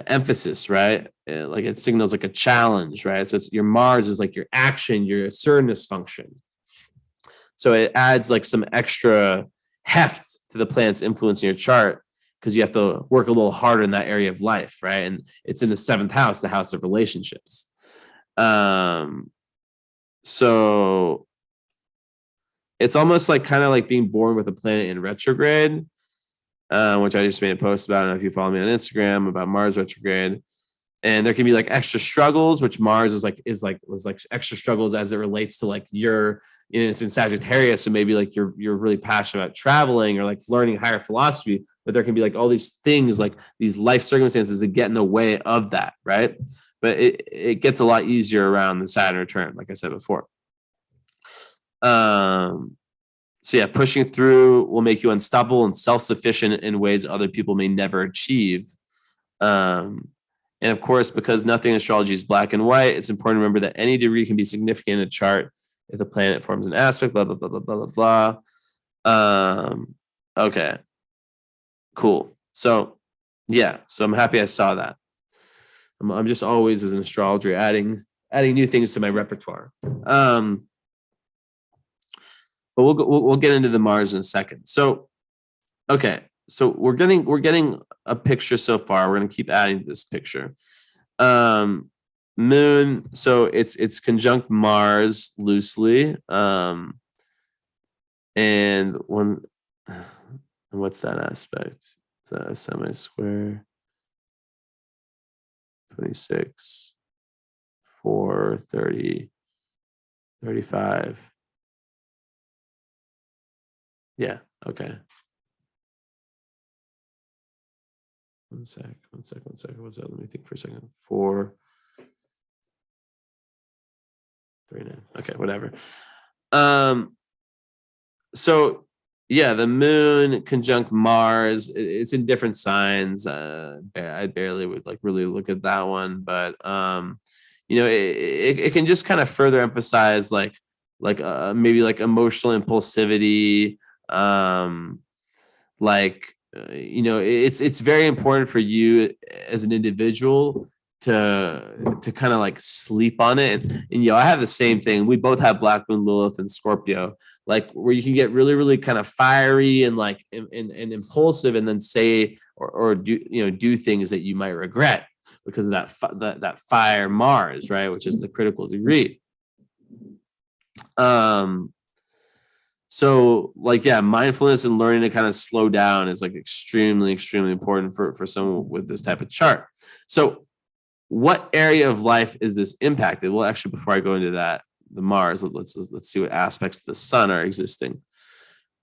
emphasis, right? Like it signals like a challenge, right? So it's your Mars is like your action, your assertiveness function. So it adds like some extra heft to the planet's influence in your chart because you have to work a little harder in that area of life, right? And it's in the 7th house, the house of relationships. So it's almost like kind of like being born with a planet in retrograde, which I just made a post about. I don't know if you follow me on Instagram about Mars retrograde. And there can be like extra struggles, which Mars was like extra struggles as it relates to like it's in Sagittarius, so maybe like you're really passionate about traveling or like learning higher philosophy, but there can be like all these things, like these life circumstances that get in the way of that, right? But it gets a lot easier around the Saturn return, like I said before. So yeah, pushing through will make you unstoppable and self-sufficient in ways other people may never achieve. And of course, because nothing in astrology is black and white, it's important to remember that any degree can be significant in a chart if the planet forms an aspect, blah, blah, blah, blah, blah, blah, blah. Okay, cool. So yeah, so I'm happy I saw that. I'm just always, as an astrologer, adding new things to my repertoire. But we'll get into the Mars in a second. So, okay, so we're getting a picture so far. We're going to keep adding to this picture. Moon, so it's conjunct Mars loosely. And what's that aspect? Is that a semi-square? 26, 4, 30, 35. Yeah, okay. One sec. What's that? Let me think for a second. 4, 3, 9. Okay, whatever. So yeah, the moon conjunct Mars. It's in different signs. I barely would like really look at that one, but it can just kind of further emphasize like maybe like emotional impulsivity. It's very important for you as an individual to kind of like sleep on it. And I have the same thing. We both have Black Moon, Lilith, and Scorpio, like where you can get really, really kind of fiery and like and impulsive, and then say or do things that you might regret because of that fire Mars, right, which is the critical degree. So like, yeah, mindfulness and learning to kind of slow down is like extremely, extremely important for someone with this type of chart. So what area of life is this impacted? Well, actually, before I go into that, the Mars, let's see what aspects of the sun are existing.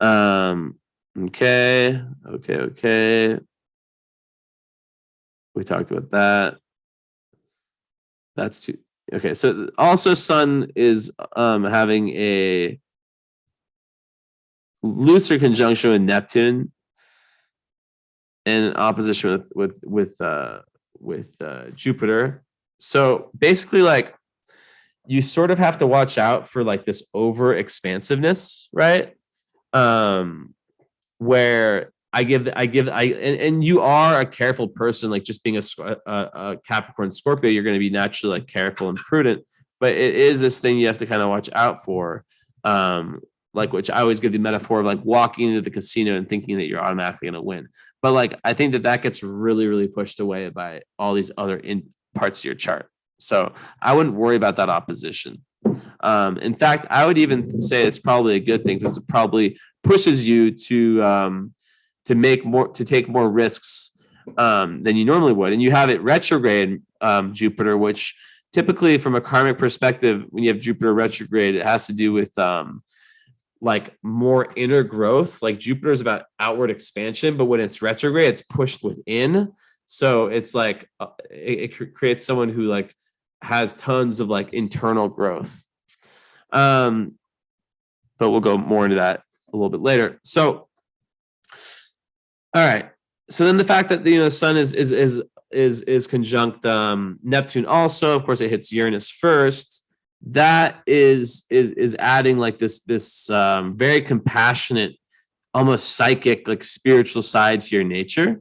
Okay. We talked about that. That's two. Okay. So also sun is having a looser conjunction with Neptune and an opposition with Jupiter. So basically, like you sort of have to watch out for like this over expansiveness, right? Where and you are a careful person, like just being a Capricorn Scorpio, you're going to be naturally like careful and prudent, but it is this thing you have to kind of watch out for. Like, which I always give the metaphor of like walking into the casino and thinking that you're automatically going to win. But like, I think that gets really, really pushed away by all these other parts of your chart. So I wouldn't worry about that opposition. In fact, I would even say it's probably a good thing because it probably pushes you to take more risks than you normally would. And you have it retrograde Jupiter, which typically from a karmic perspective, when you have Jupiter retrograde, it has to do with like more inner growth. Like Jupiter is about outward expansion, but when it's retrograde, it's pushed within. So it's like it creates someone who like has tons of like internal growth. But we'll go more into that a little bit later. So, all right. So then the fact that the sun is conjunct Neptune also, of course, it hits Uranus first. That is adding like this very compassionate, almost psychic, like spiritual side to your nature.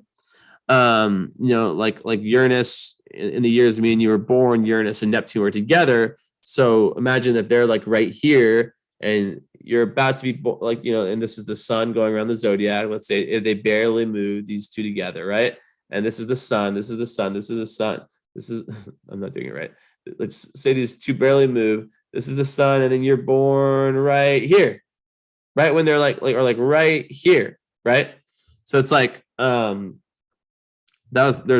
Like Uranus in the years me and you were born, Uranus and Neptune were together. So imagine that they're like right here and you're about to be and this is the sun going around the zodiac. Let's say they barely move these two together, right? And this is the sun, this is the sun, this is the sun. This is, I'm not doing it right. Let's say these two barely move. This is the sun, and then you're born right here, right? When they're like right here, right? So it's like, there's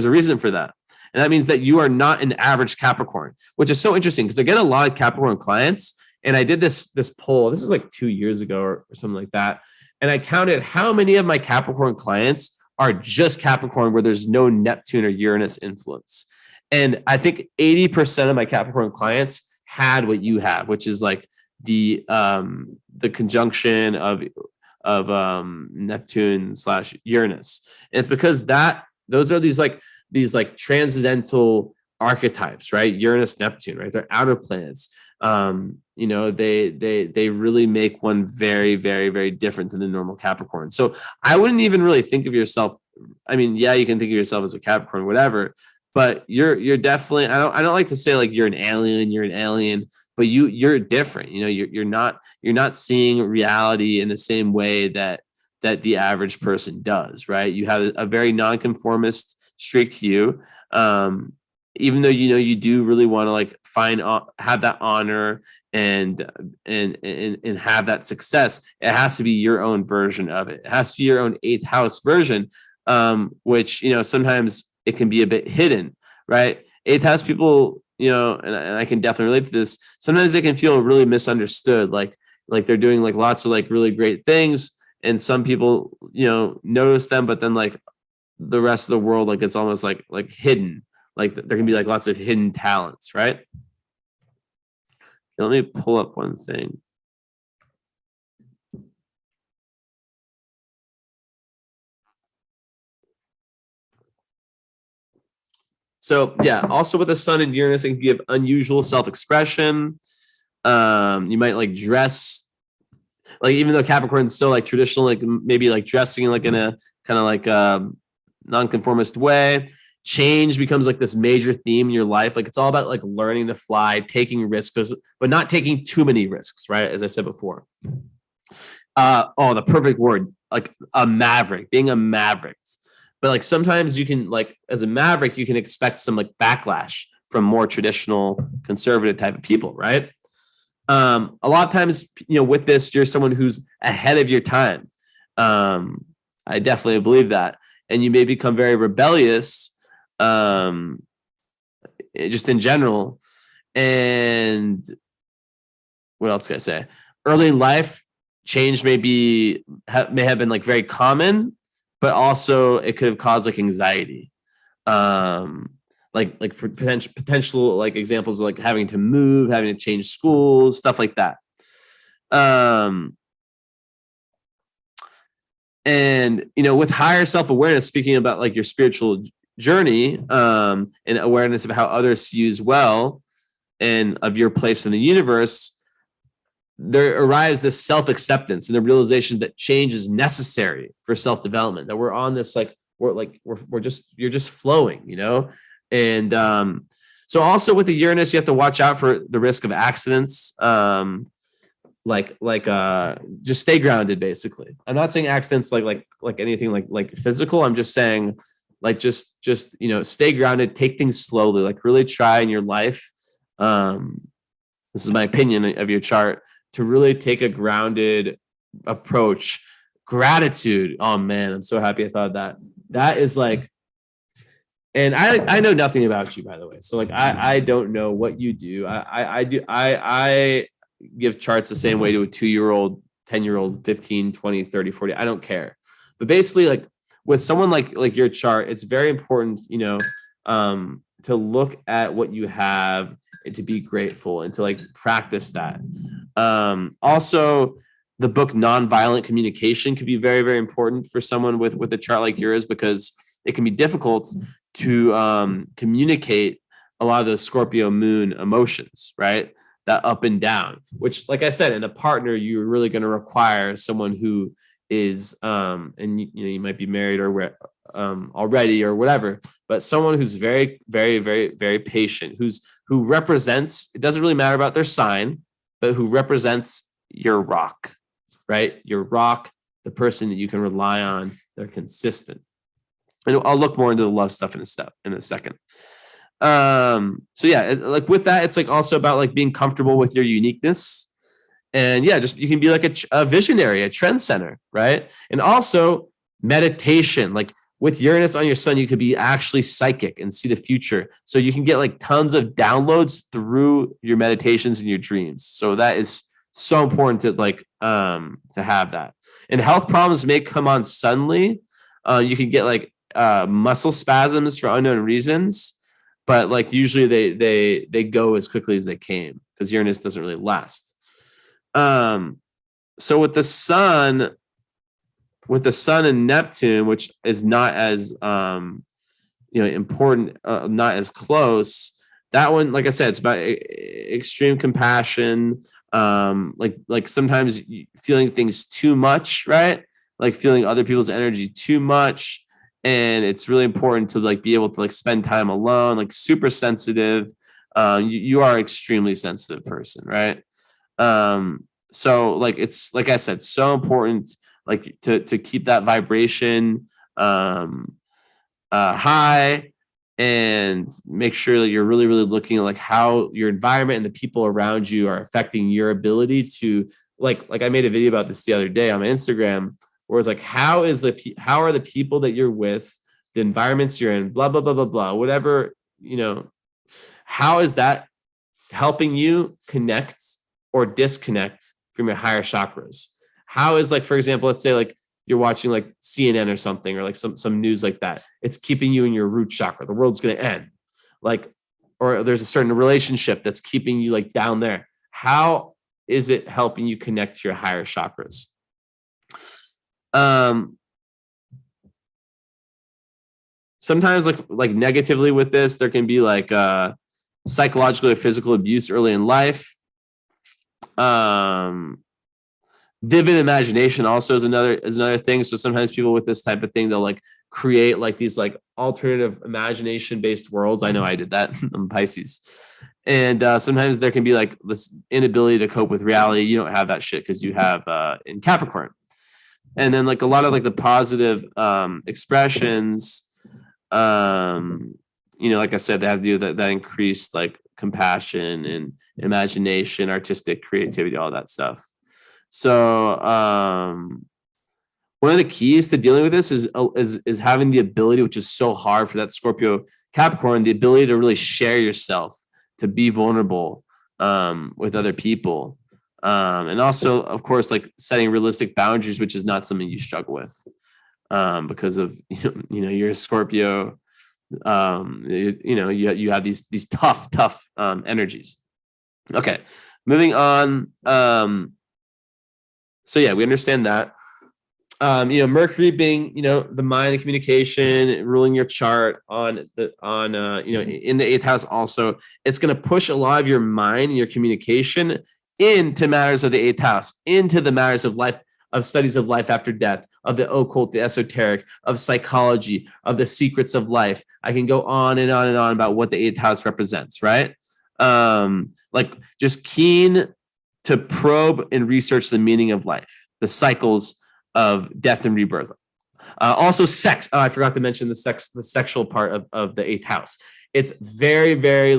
a reason for that. And that means that you are not an average Capricorn, which is so interesting because I get a lot of Capricorn clients. And I did this poll. This was like 2 years ago or something like that. And I counted how many of my Capricorn clients are just Capricorn where there's no Neptune or Uranus influence. And I think 80% of my Capricorn clients had what you have, which is like the conjunction of Neptune / Uranus. And it's because those are these transcendental archetypes, right? Uranus, Neptune, right? They're outer planets. They really make one very, very, very different than the normal Capricorn. So I wouldn't even really think of yourself. I mean, yeah, you can think of yourself as a Capricorn, whatever, but you're definitely, I don't like to say like you're an alien, but you're different. You're not seeing reality in the same way that the average person does, right? You have a very nonconformist streak to you. Even though you do really want to like have that honor and have that success, it has to be your own version of it. It has to be your own 8th house version, which sometimes it can be a bit hidden, right? 8th house people, and I can definitely relate to this. Sometimes they can feel really misunderstood, like they're doing like lots of like really great things, and some people notice them, but then like the rest of the world, like it's almost like hidden. Like there can be like lots of hidden talents, right? Let me pull up one thing. So yeah, also with the sun and Uranus, it can give unusual self-expression. You might like dress, like even though Capricorn's still like traditional, like maybe like dressing like in a kind of like nonconformist way. Change becomes like this major theme in your life. Like it's all about like learning to fly, taking risks, but not taking too many risks, right? As I said before. The perfect word, like a maverick, being a maverick. But like sometimes you can like, as a maverick, you can expect some like backlash from more traditional conservative type of people, right? A lot of times, with this, you're someone who's ahead of your time. I definitely believe that. And you may become very rebellious just in general. And what else can I say? Early in life, change may have been like very common, but also it could have caused like anxiety. Like for potential like examples of like having to move, having to change schools, stuff like that. And with higher self-awareness, speaking about like your spiritual journey and awareness of how others see you as well, and of your place in the universe, there arrives this self-acceptance and the realization that change is necessary for self-development, that we're on this, like, you're just flowing, you know? And so also with the Uranus, you have to watch out for the risk of accidents. Just stay grounded, basically. I'm not saying accidents like anything like physical. I'm just saying, like, just stay grounded, take things slowly, like really try in your life. This is my opinion of your chart, to really take a grounded approach. Gratitude. Oh man, I'm so happy I thought of that. That is like, and I know nothing about you, by the way. So like, I don't know what you do. I give charts the same way to a 2-year-old, 10-year-old, 15, 20, 30, 40. I don't care. But basically, like with someone like your chart, it's very important, to look at what you have and to be grateful and to like practice that. Also, the book Nonviolent Communication could be very, very important for someone with a chart like yours, because it can be difficult to communicate a lot of the Scorpio Moon emotions, right? That up and down, which, like I said, in a partner, you're really going to require someone who is, and you might be married or already or whatever, but someone who's very, very, very, very patient, who represents, it doesn't really matter about their sign, but who represents your rock, right? Your rock, the person that you can rely on, they're consistent. And I'll look more into the love stuff in a second. So yeah, like with that, it's like also about like being comfortable with your uniqueness, and yeah, just you can be like a visionary, a trend center, right? And also meditation, like with Uranus on your sun, you could be actually psychic and see the future. So you can get like tons of downloads through your meditations and your dreams. So that is so important to like, to have that. And health problems may come on suddenly. You can get like muscle spasms for unknown reasons, but like usually they go as quickly as they came, because Uranus doesn't really last. So with the sun and Neptune, which is not as important, not as close. That one, like I said, it's about extreme compassion. Like sometimes feeling things too much, right? Like feeling other people's energy too much. And it's really important to like be able to like spend time alone, like super sensitive. You are an extremely sensitive person, right? So like, it's like I said, so important like to keep that vibration high, and make sure that you're really, really looking at like how your environment and the people around you are affecting your ability to like I made a video about this the other day on my Instagram, where it's like, how are the people that you're with, the environments you're in, blah, blah, blah, blah, blah, whatever, how is that helping you connect or disconnect from your higher chakras? How is, like, for example, let's say like you're watching like CNN or something, or like some news like that. It's keeping you in your root chakra. The world's going to end. Like, or there's a certain relationship that's keeping you like down there. How is it helping you connect to your higher chakras? Sometimes like negatively with this, there can be like psychological or physical abuse early in life. Vivid imagination also is another thing. So sometimes people with this type of thing, they'll like create like these like alternative imagination based worlds. I know I did that. I'm Pisces. And sometimes there can be like this inability to cope with reality. You don't have that shit because you have in Capricorn. And then like a lot of like the positive expressions, like I said, they have to do that increased like compassion and imagination, artistic creativity, all that stuff. So one of the keys to dealing with this is having the ability, which is so hard for that Scorpio Capricorn, the ability to really share yourself, to be vulnerable with other people. And also, of course, like setting realistic boundaries, which is not something you struggle with because of, you're a Scorpio. You have these tough energies. Okay, moving on. So yeah, we understand that. Mercury being, the mind and communication, ruling your chart in the eighth house. Also, it's going to push a lot of your mind and your communication into matters of the eighth house, into the matters of life, of studies of life after death, of the occult, the esoteric, of psychology, of the secrets of life. I can go on and on and on about what the eighth house represents, right? Like just keen to probe and research the meaning of life, the cycles of death and rebirth. Also sex. Oh, I forgot to mention the sexual part of the eighth house. It's very, very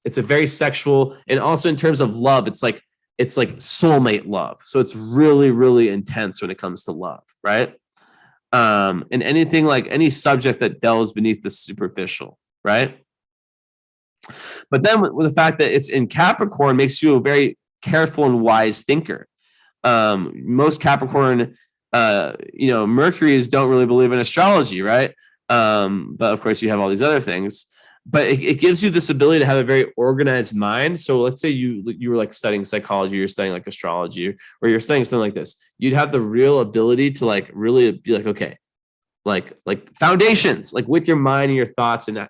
it's a very sexual, and also in terms of love, it's like soulmate love. So it's really, really intense when it comes to love, right? And anything like any subject that delves beneath the superficial, right? But then with the fact that it's in Capricorn makes you a very careful and wise thinker. Most Capricorn, Mercury's don't really believe in astrology, right? But of course you have all these other things, but it gives you this ability to have a very organized mind. So let's say you were like studying psychology, you're studying like astrology, or you're studying something like this. You'd have the real ability to like really be like, okay, like foundations, like with your mind and your thoughts and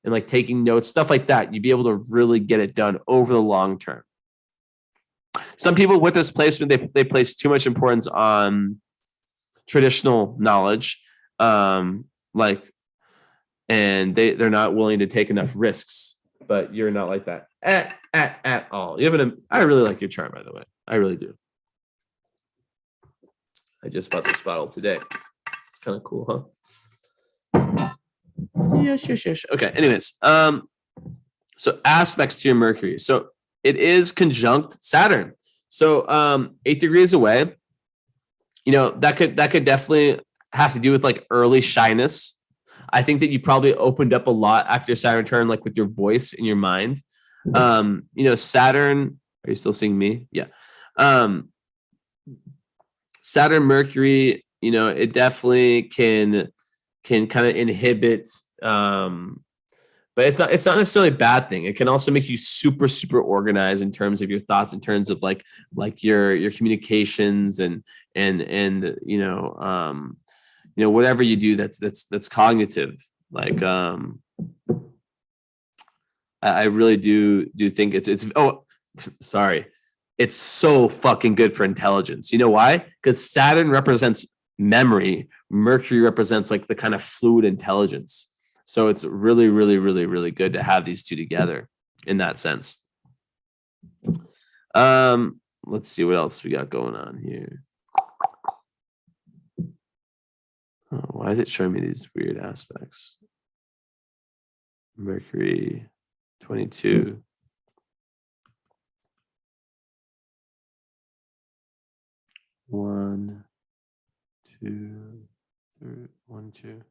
like taking notes, stuff like that. You'd be able to really get it done over the long term. Some people with this placement, they place too much importance on traditional knowledge, and they're not willing to take enough risks. But you're not like that at all. I really like your chart, by the way. I really do. I just bought this bottle today. It's kind of cool, huh? Yes. Okay. Anyways, so aspects to your Mercury. So it is conjunct Saturn. So 8 degrees away. That could definitely have to do with like early shyness. I think that you probably opened up a lot after your Saturn return, like with your voice and your mind. Saturn. Are you still seeing me? Yeah. Saturn, Mercury. It definitely can kind of inhibit. But it's not necessarily a bad thing. It can also make you super, super organized in terms of your thoughts, in terms of like your communications and whatever you do that's cognitive. Like I really do think it's so fucking good for intelligence. You know why? Because Saturn represents memory. Mercury represents like the kind of fluid intelligence. So it's really, really, really, really good to have these two together in that sense. Let's see what else we got going on here. Oh, why is it showing me these weird aspects? Mercury 22. One, two, three, 1, 2.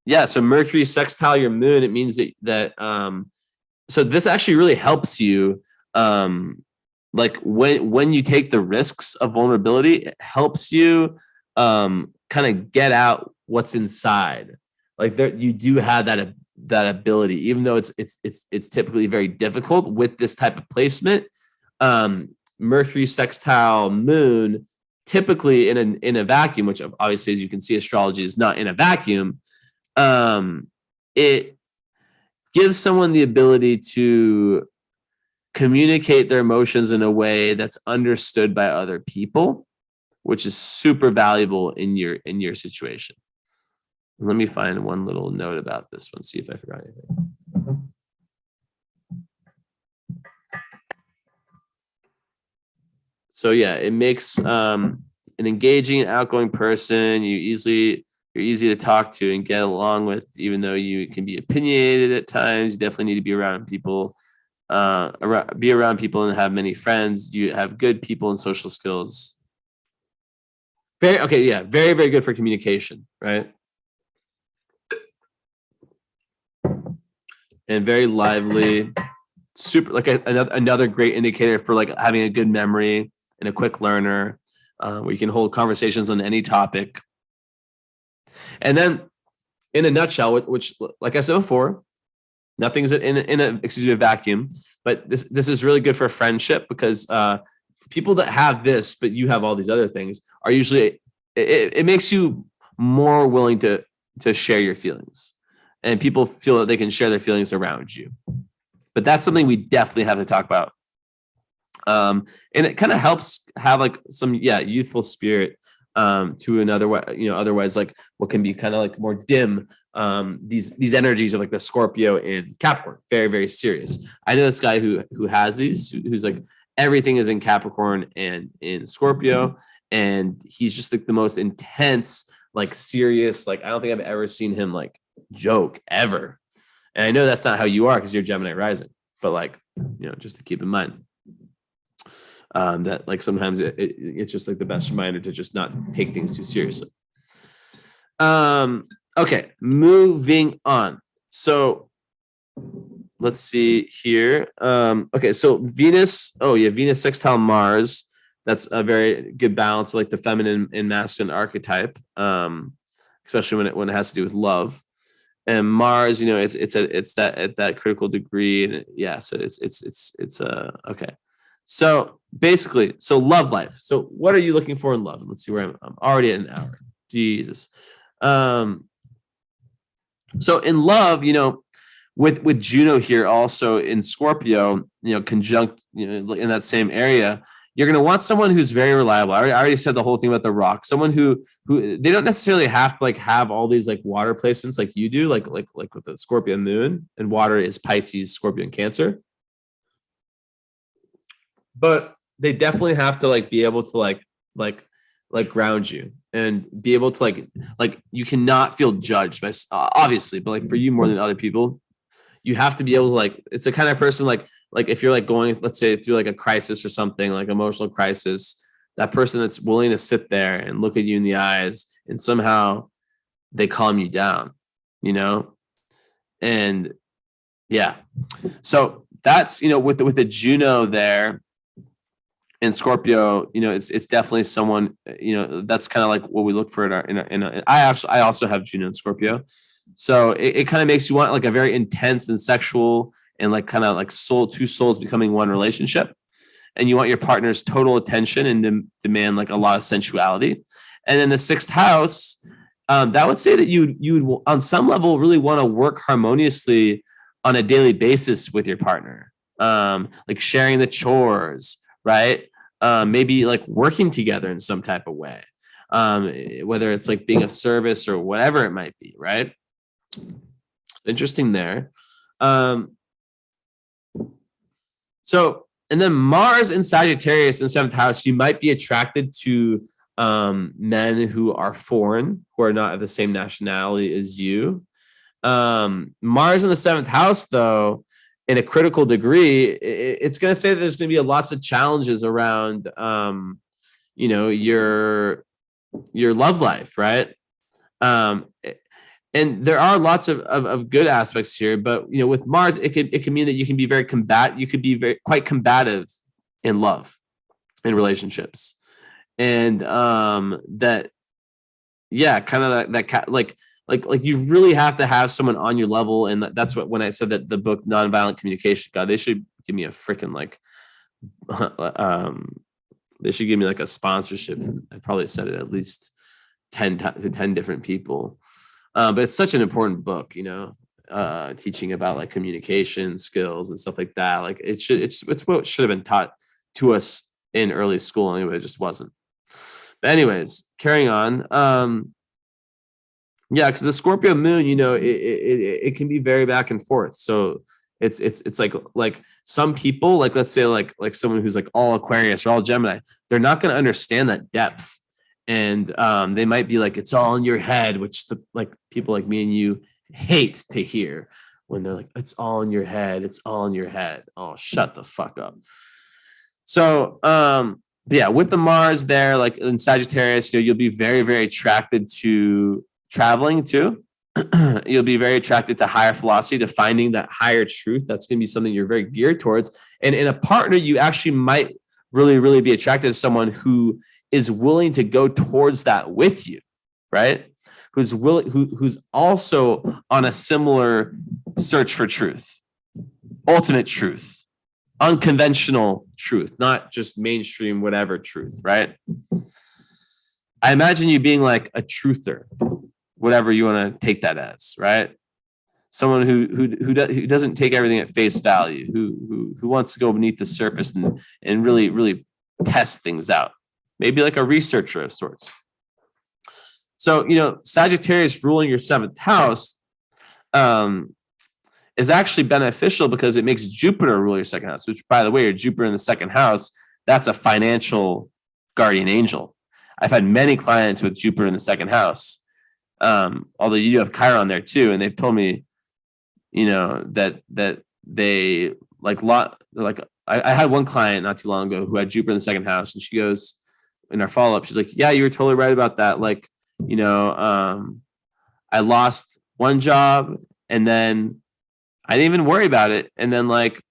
Yeah, so Mercury sextile your moon. It means that so this actually really helps you. Like when you take the risks of vulnerability, it helps you kind of get out what's inside. Like you do have that ability, even though it's typically very difficult with this type of placement. Mercury sextile moon, typically in a vacuum, which obviously, as you can see, astrology is not in a vacuum. It gives someone the ability to communicate their emotions in a way that's understood by other people, which is super valuable in your situation. Let me find one little note about this one, see if I forgot anything. So yeah, it makes an engaging, outgoing person. You're easy to talk to and get along with, even though you can be opinionated at times. You definitely need to be around people, and have many friends. You have good people and social skills. Very very good for communication, right? And very lively, super like another great indicator for like having a good memory and a quick learner, where you can hold conversations on any topic. And then, in a nutshell, which, like I said before, nothing's in a vacuum. But this is really good for friendship, because people that have this, but you have all these other things, are usually, it makes you more willing to share your feelings, and people feel that they can share their feelings around you. But that's something we definitely have to talk about. And it kind of helps have like some, youthful spirit to another way, otherwise like what can be kind of like more dim, these energies of like the Scorpio and Capricorn, very, very serious. I know this guy who has these, who's like, everything is in Capricorn and in Scorpio, and he's just like the most intense, like serious, like I don't think I've ever seen him like joke ever. And I know that's not how you are because you're Gemini rising, but like, just to keep in mind that like sometimes it's just like the best reminder to just not take things too seriously. Okay, moving on. So let's see here. Okay, so Venus, Venus sextile Mars. That's a very good balance, like the feminine and masculine archetype, especially when it has to do with love. And Mars, it's that at that critical degree, and so it's okay. So basically, love life. So what are you looking for in love? Let's see where I'm already at an hour. Jesus. So in love, with Juno here also in Scorpio, conjunct, in that same area, you're going to want someone who's very reliable. I already said the whole thing about the rock, someone who they don't necessarily have to like have all these like water placements like you do, like with the Scorpio Moon, and water is Pisces, Scorpio, and Cancer. But they definitely have to like be able to like ground you and be able to like you cannot feel judged by, obviously, but like for you more than other people, you have to be able to like, it's a kind of person like if you're like going, let's say, through like a crisis or something, like emotional crisis, that person that's willing to sit there and look at you in the eyes and somehow they calm you down, and so that's, with the Juno there in Scorpio, it's definitely someone, that's kind of like what we look for in our I also have Juno in Scorpio. So it kind of makes you want like a very intense and sexual and like kind of like two souls becoming one relationship. And you want your partner's total attention and demand like a lot of sensuality. And then the sixth house, that would say that you would on some level really want to work harmoniously on a daily basis with your partner, like sharing the chores, right? Maybe like working together in some type of way, whether it's like being of service or whatever it might be, right? Interesting there. So, and then Mars in Sagittarius in seventh house, you might be attracted to men who are foreign, who are not of the same nationality as you. Mars in the seventh house, though, in a critical degree, it's going to say that there's going to be lots of challenges around, your love life, right? And there are lots of good aspects here, but with Mars, it can mean that you can be very you could be quite combative in love, in relationships, and that you really have to have someone on your level, and that's what when I said that the book Nonviolent Communication, God, they should give me a freaking they should give me like a sponsorship. I probably said it at least 10 different people. But it's such an important book, teaching about like communication skills and stuff like that. Like it's what should have been taught to us in early school anyway. It just wasn't. But anyways, carrying on. Because the Scorpio Moon, it can be very back and forth. So it's like some people, like let's say like someone who's like all Aquarius or all Gemini, they're not going to understand that depth. And they might be like, it's all in your head, which like people like me and you hate to hear when they're like, it's all in your head. It's all in your head. Oh, shut the fuck up. So, with the Mars there, like in Sagittarius, you'll be very, very attracted to traveling too. You'll be very attracted to higher philosophy, to finding that higher truth. That's going to be something you're very geared towards. And in a partner, you actually might really, really be attracted to someone who is willing to go towards that with you, right? Who's also on a similar search for truth, ultimate truth, unconventional truth, not just mainstream, whatever truth, right? I imagine you being like a truther, whatever you want to take that as, right? Someone who doesn't take everything at face value, who wants to go beneath the surface and really test things out. Maybe like a researcher of sorts. So, Sagittarius ruling your 7th house is actually beneficial because it makes Jupiter rule your 2nd house, which, by the way, your Jupiter in the 2nd house, that's a financial guardian angel. I've had many clients with Jupiter in the 2nd house, although you do have Chiron there too, and they've told me, that they I had one client not too long ago who had Jupiter in the 2nd house, and she goes in our follow-up, she's like, yeah, you were totally right about that. Like, I lost one job and then I didn't even worry about it. And then like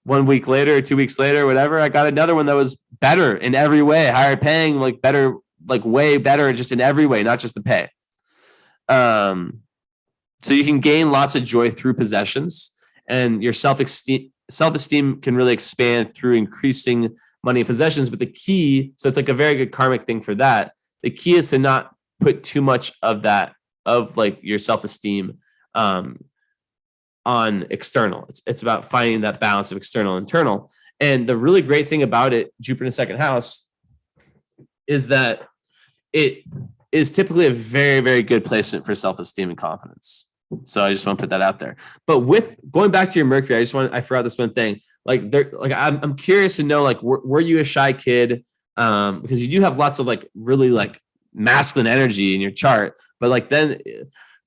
1 week later, 2 weeks later, whatever, I got another one that was better in every way, higher paying, like better, like way better just in every way, not just the pay. So you can gain lots of joy through possessions, and your self-esteem can really expand through increasing money and possessions. But the key, so it's like a very good karmic thing for that. The key is to not put too much of that, of like your self-esteem on external. It's about finding that balance of external and internal. And the really great thing about it, Jupiter in the 2nd house, is that it is typically a very, very good placement for self-esteem and confidence. So I just want to put that out there. But with going back to your Mercury, I forgot this one thing. I'm curious to know, like, were you a shy kid? Because you do have lots of like really like masculine energy in your chart, but like then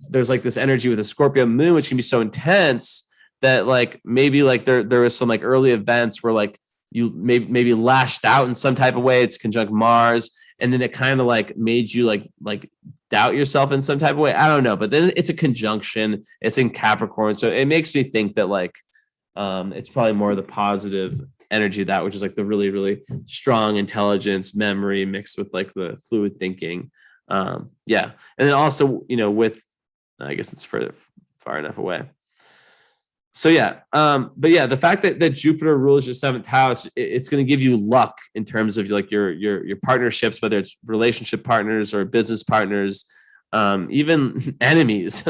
there's like this energy with a Scorpio moon, which can be so intense that like maybe like there was some like early events where like you maybe lashed out in some type of way. It's conjunct Mars, and then it kind of like made you like doubt yourself in some type of way. I don't know, but then it's a conjunction. It's in Capricorn, so it makes me think that like it's probably more of the positive energy of that, which is like the really, really strong intelligence, memory mixed with like the fluid thinking. And then also, with, I guess it's far enough away. So but yeah, the fact that Jupiter rules your 7th house, it's going to give you luck in terms of like your partnerships, whether it's relationship partners or business partners, even enemies.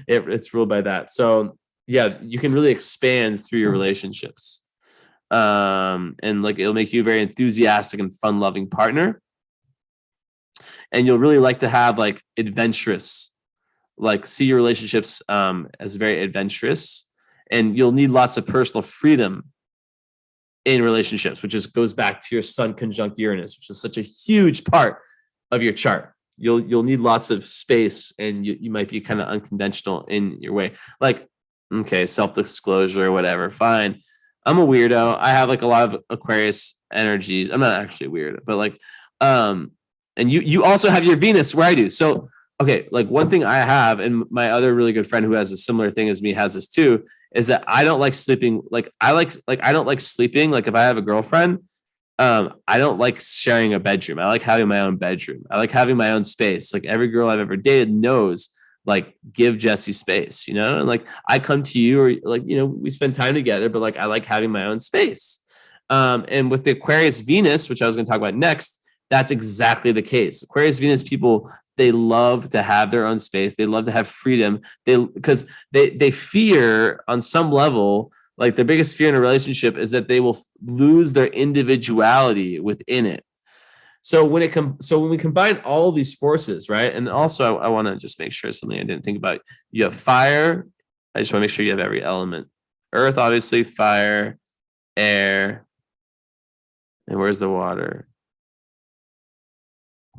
It's ruled by that. So yeah, you can really expand through your relationships. And like it'll make you a very enthusiastic and fun-loving partner. And you'll really like to have like adventurous, like see your relationships as very adventurous. And you'll need lots of personal freedom in relationships, which just goes back to your Sun conjunct Uranus, which is such a huge part of your chart. You'll need lots of space, and you might be kind of unconventional in your way. Like, okay, self-disclosure or whatever, fine. I'm a weirdo. I have like a lot of Aquarius energies. I'm not actually weird, but like, and you also have your Venus where I do. So, okay, like one thing I have, and my other really good friend who has a similar thing as me has this too, is that I don't like sleeping. I don't like sleeping. Like if I have a girlfriend, I don't like sharing a bedroom. I like having my own bedroom. I like having my own space. Like every girl I've ever dated knows, like, give Jesse space, and like I come to you, or like, we spend time together, but like I like having my own space. And with the Aquarius Venus, which I was going to talk about next, that's exactly the case. Aquarius Venus people, they love to have their own space. They love to have freedom. Because they fear on some level, like their biggest fear in a relationship is that they will lose their individuality within it. So when we combine all of these forces, right? And also I want to just make sure something I didn't think about. You have fire. I just want to make sure you have every element. Earth, obviously, fire, air, and where's the water?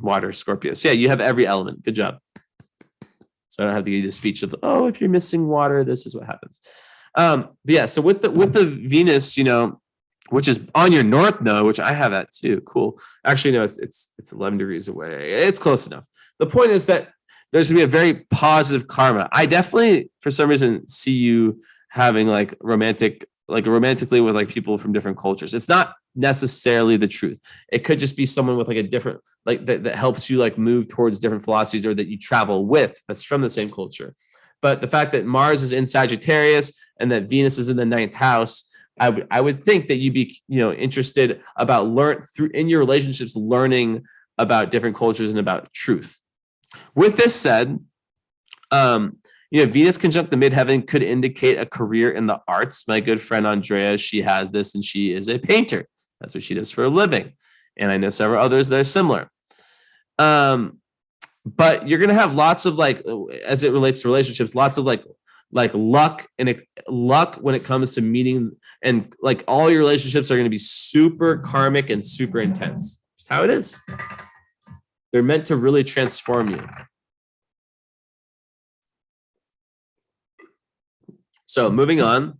Water, Scorpio. So yeah, you have every element. Good job. So I don't have to give you this speech of, if you're missing water, this is what happens. But yeah, so with the Venus, which is on your north node, which I have that too. Cool. Actually, no, it's 11 degrees away. It's close enough. The point is that there's gonna be a very positive karma. I definitely, for some reason, see you having romantically with like people from different cultures. It's not necessarily the truth. It could just be someone with like a different, like that helps you like move towards different philosophies, or that you travel with that's from the same culture. But the fact that Mars is in Sagittarius and that Venus is in the 9th house, I would think that you'd be, interested about in your relationships, learning about different cultures and about truth. With this said, Venus conjunct the midheaven could indicate a career in the arts. My good friend Andrea, she has this, and she is a painter. That's what she does for a living. And I know several others that are similar. But you're going to have lots of, like, as it relates to relationships, lots of like luck when it comes to meeting, and like all your relationships are going to be super karmic and super intense. It's how it is. They're meant to really transform you. So moving on,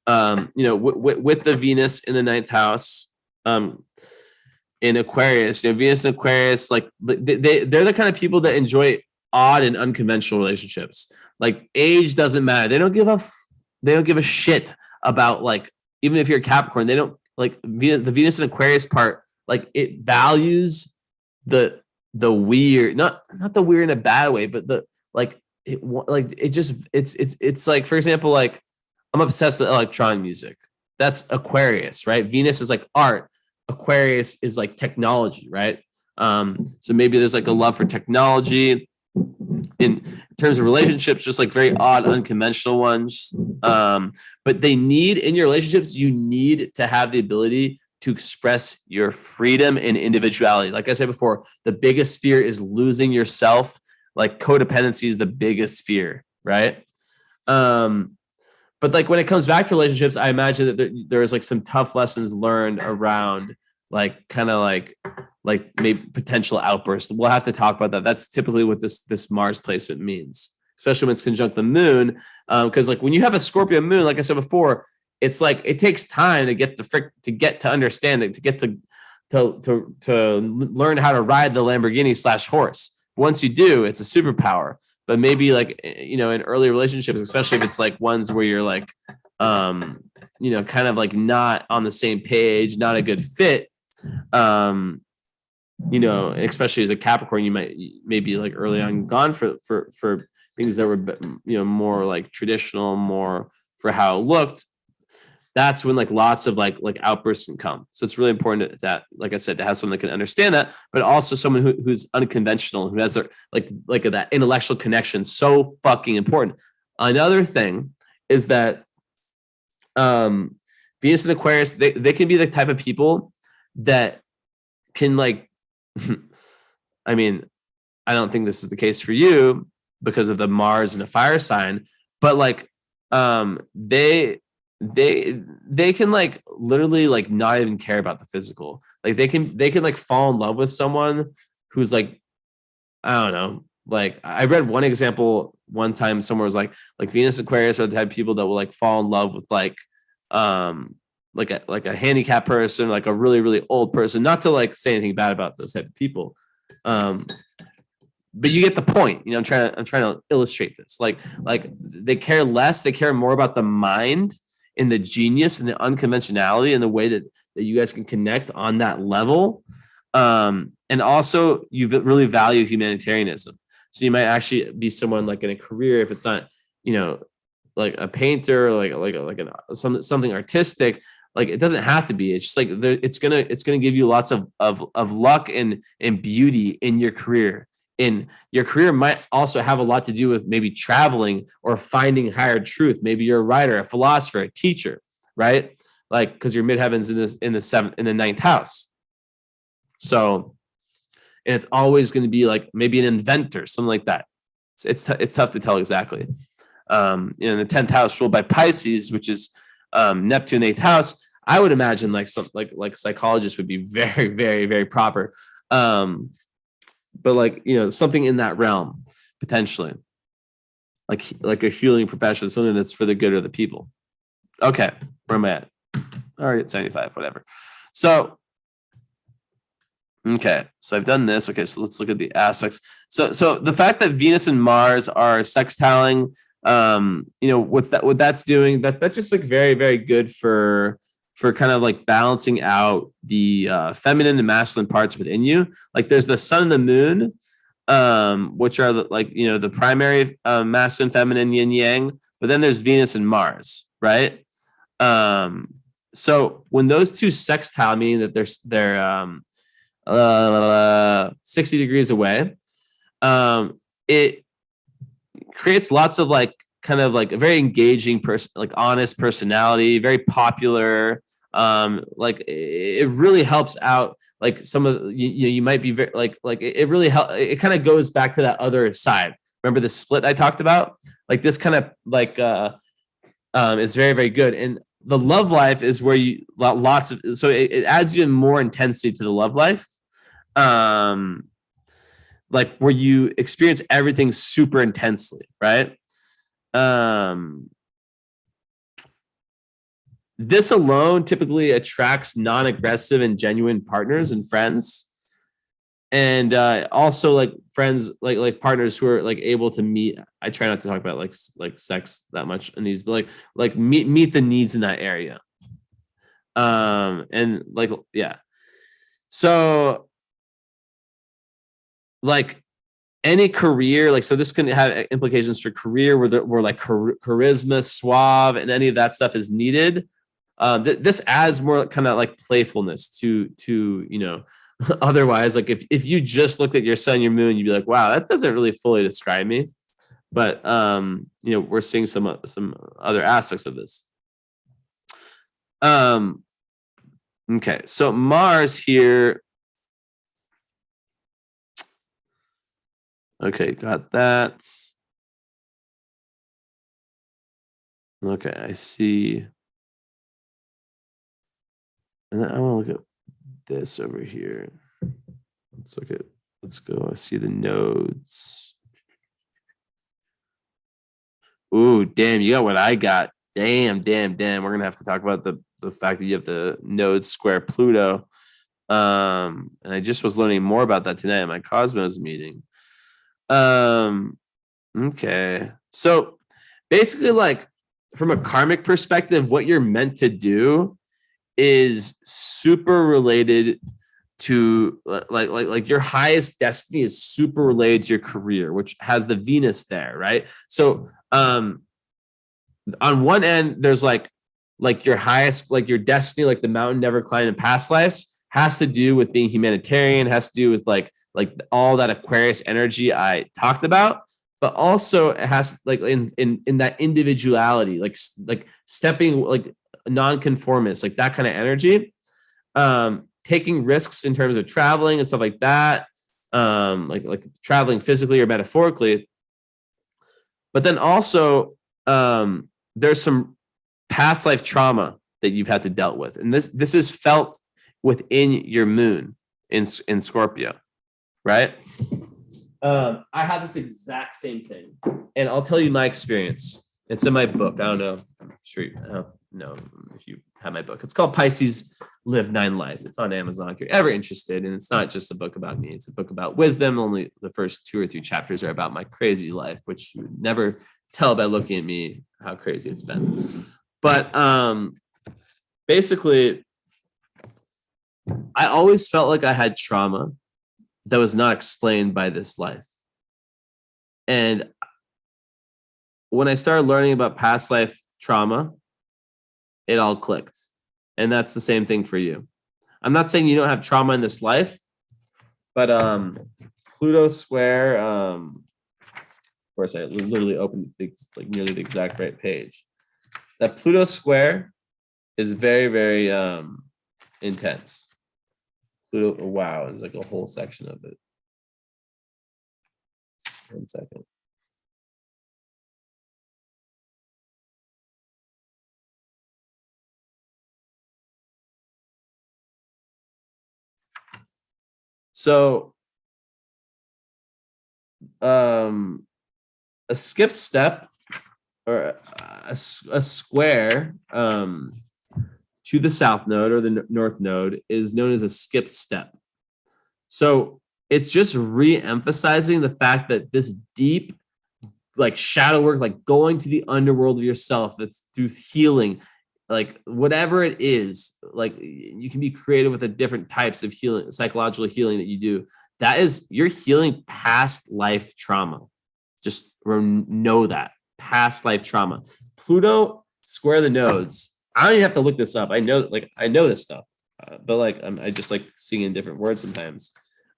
with the Venus in the ninth house, in Aquarius, Venus and Aquarius, like they're the kind of people that enjoy odd and unconventional relationships. Like age doesn't matter. They don't give a shit about, like, even if you're a Capricorn, they don't, like, the Venus and Aquarius part, like, it values the weird, not the weird in a bad way, but the it's like, for example, like, I'm obsessed with electronic music. That's Aquarius, right? Venus is like art. Aquarius is like technology, right? So maybe there's like a love for technology in terms of relationships, just like very odd, unconventional ones. But they need, in your relationships, you need to have the ability to express your freedom and individuality. Like I said before, the biggest fear is losing yourself. Like codependency is the biggest fear, right? But like when it comes back to relationships, I imagine that there's like some tough lessons learned around, like, kind of like maybe potential outbursts. We'll have to talk about that. That's typically what this Mars placement means, especially when it's conjunct the moon. Because like when you have a Scorpio moon, like I said before, it's like it takes time to get to understand it, to get to learn how to ride the Lamborghini / horse. Once you do, it's a superpower. But maybe, like, in early relationships, especially if it's like ones where you're like, kind of like not on the same page, not a good fit, especially as a Capricorn, you maybe like early on gone for things that were, more like traditional, more for how it looked. That's when like lots of like outbursts can come. So it's really important that, like I said, to have someone that can understand that, but also someone who's unconventional, who has like that intellectual connection. So fucking important. Another thing is that Venus and Aquarius, they can be the type of people that can, like, I mean, I don't think this is the case for you because of the Mars and the fire sign, but like they can like literally like not even care about the physical. Like they can like fall in love with someone who's like, I don't know. Like I read one example one time, somewhere was like Venus Aquarius are the type of people that will like fall in love with like a handicapped person, like a really, really old person. Not to like say anything bad about those type of people. But you get the point. I'm trying to illustrate this. Like they care less, they care more about the mind and the genius and the unconventionality and the way that you guys can connect on that level. And also you really value humanitarianism. So you might actually be someone like in a career, if it's not, like a painter, or something artistic, like it doesn't have to be. It's just like it's gonna give you lots of luck and beauty in your career. And your career might also have a lot to do with maybe traveling or finding higher truth. Maybe you're a writer, a philosopher, a teacher, right? Like, because your midheaven's in the ninth house. So, and it's always going to be like maybe an inventor, something like that. It's tough to tell exactly. In the 10th house ruled by Pisces, which is Neptune, 8th house, I would imagine like psychologists would be very, very, very proper. But like, something in that realm, potentially, like a healing profession, something that's for the good of the people. Okay, where am I at? All right, at 75, whatever. So, okay, so I've done this. Okay, so let's look at the aspects. So the fact that Venus and Mars are sextiling, what that's doing, that's just like very, very good for kind of like balancing out the feminine and masculine parts within you. Like there's the sun and the moon, which are the primary masculine, feminine, yin yang. but then there's Venus and Mars, right? So when those two sextile, meaning that they're 60 degrees away, it creates lots of like kind of like a very engaging person, like honest personality, very popular. Like it really helps out. Like some of you might be very like it really help. It kind of goes back to that other side. Remember the split I talked about? Like this kind of like is very, very good. And the love life is where you lots of, so it adds even more intensity to the love life. Like where you experience everything super intensely, right? This alone typically attracts non-aggressive and genuine partners and friends. And also like friends, like partners who are like able to meet. I try not to talk about like sex that much in these, but like meet the needs in that area. And like, yeah. So like any career, like, so this can have implications for career where like charisma, suave, and any of that stuff is needed. This adds more kind of like playfulness to otherwise, like if you just looked at your sun, your moon, you'd be like, wow, that doesn't really fully describe me. But we're seeing some other aspects of this. Okay, so Mars here. Okay, got that. Okay, I see. And then I want to look at this over here. Let's go. I see the nodes. Ooh, damn, you got what I got. Damn. We're gonna have to talk about the fact that you have the nodes square Pluto. And I just was learning more about that today at my Cosmos meeting. Okay. So basically, like from a karmic perspective, what you're meant to do is super related to like your highest destiny is super related to your career, which has the Venus there, right? So on one end, there's like your highest, like your destiny, like the mountain never climbed in past lives, has to do with being humanitarian, has to do with like all that Aquarius energy I talked about, but also it has like in that individuality, like stepping like non-conformist, like that kind of energy, taking risks in terms of traveling and stuff like that, like traveling physically or metaphorically. But then also there's some past life trauma that you've had to dealt with, and this is felt within your moon in Scorpio, right? I had this exact same thing, and I'll tell you my experience. It's in my book. I don't know. I'm sure you know if you have my book. It's called Pisces Live 9 Lives. It's on Amazon if you're ever interested. And it's not just a book about me. It's a book about wisdom. Only the first 2 or 3 chapters are about my crazy life, which you would never tell by looking at me how crazy it's been. But basically, I always felt like I had trauma that was not explained by this life. And when I started learning about past life trauma, it all clicked. And that's the same thing for you. I'm not saying you don't have trauma in this life, but Pluto square, of course, I literally opened like nearly the exact right page. That Pluto square is very, very intense. Pluto, wow, there's like a whole section of it. 1 second. So a skip step or a square to the south node or the north node is known as a skip step. So it's just re-emphasizing the fact that this deep like shadow work, like going to the underworld of yourself, it's through healing, like whatever it is, like you can be creative with the different types of healing, psychological healing that you do. That is, you're healing past life trauma. Just know that. past life trauma. Pluto square the nodes. I don't even have to look this up. I know this stuff, but like I just like seeing in different words sometimes.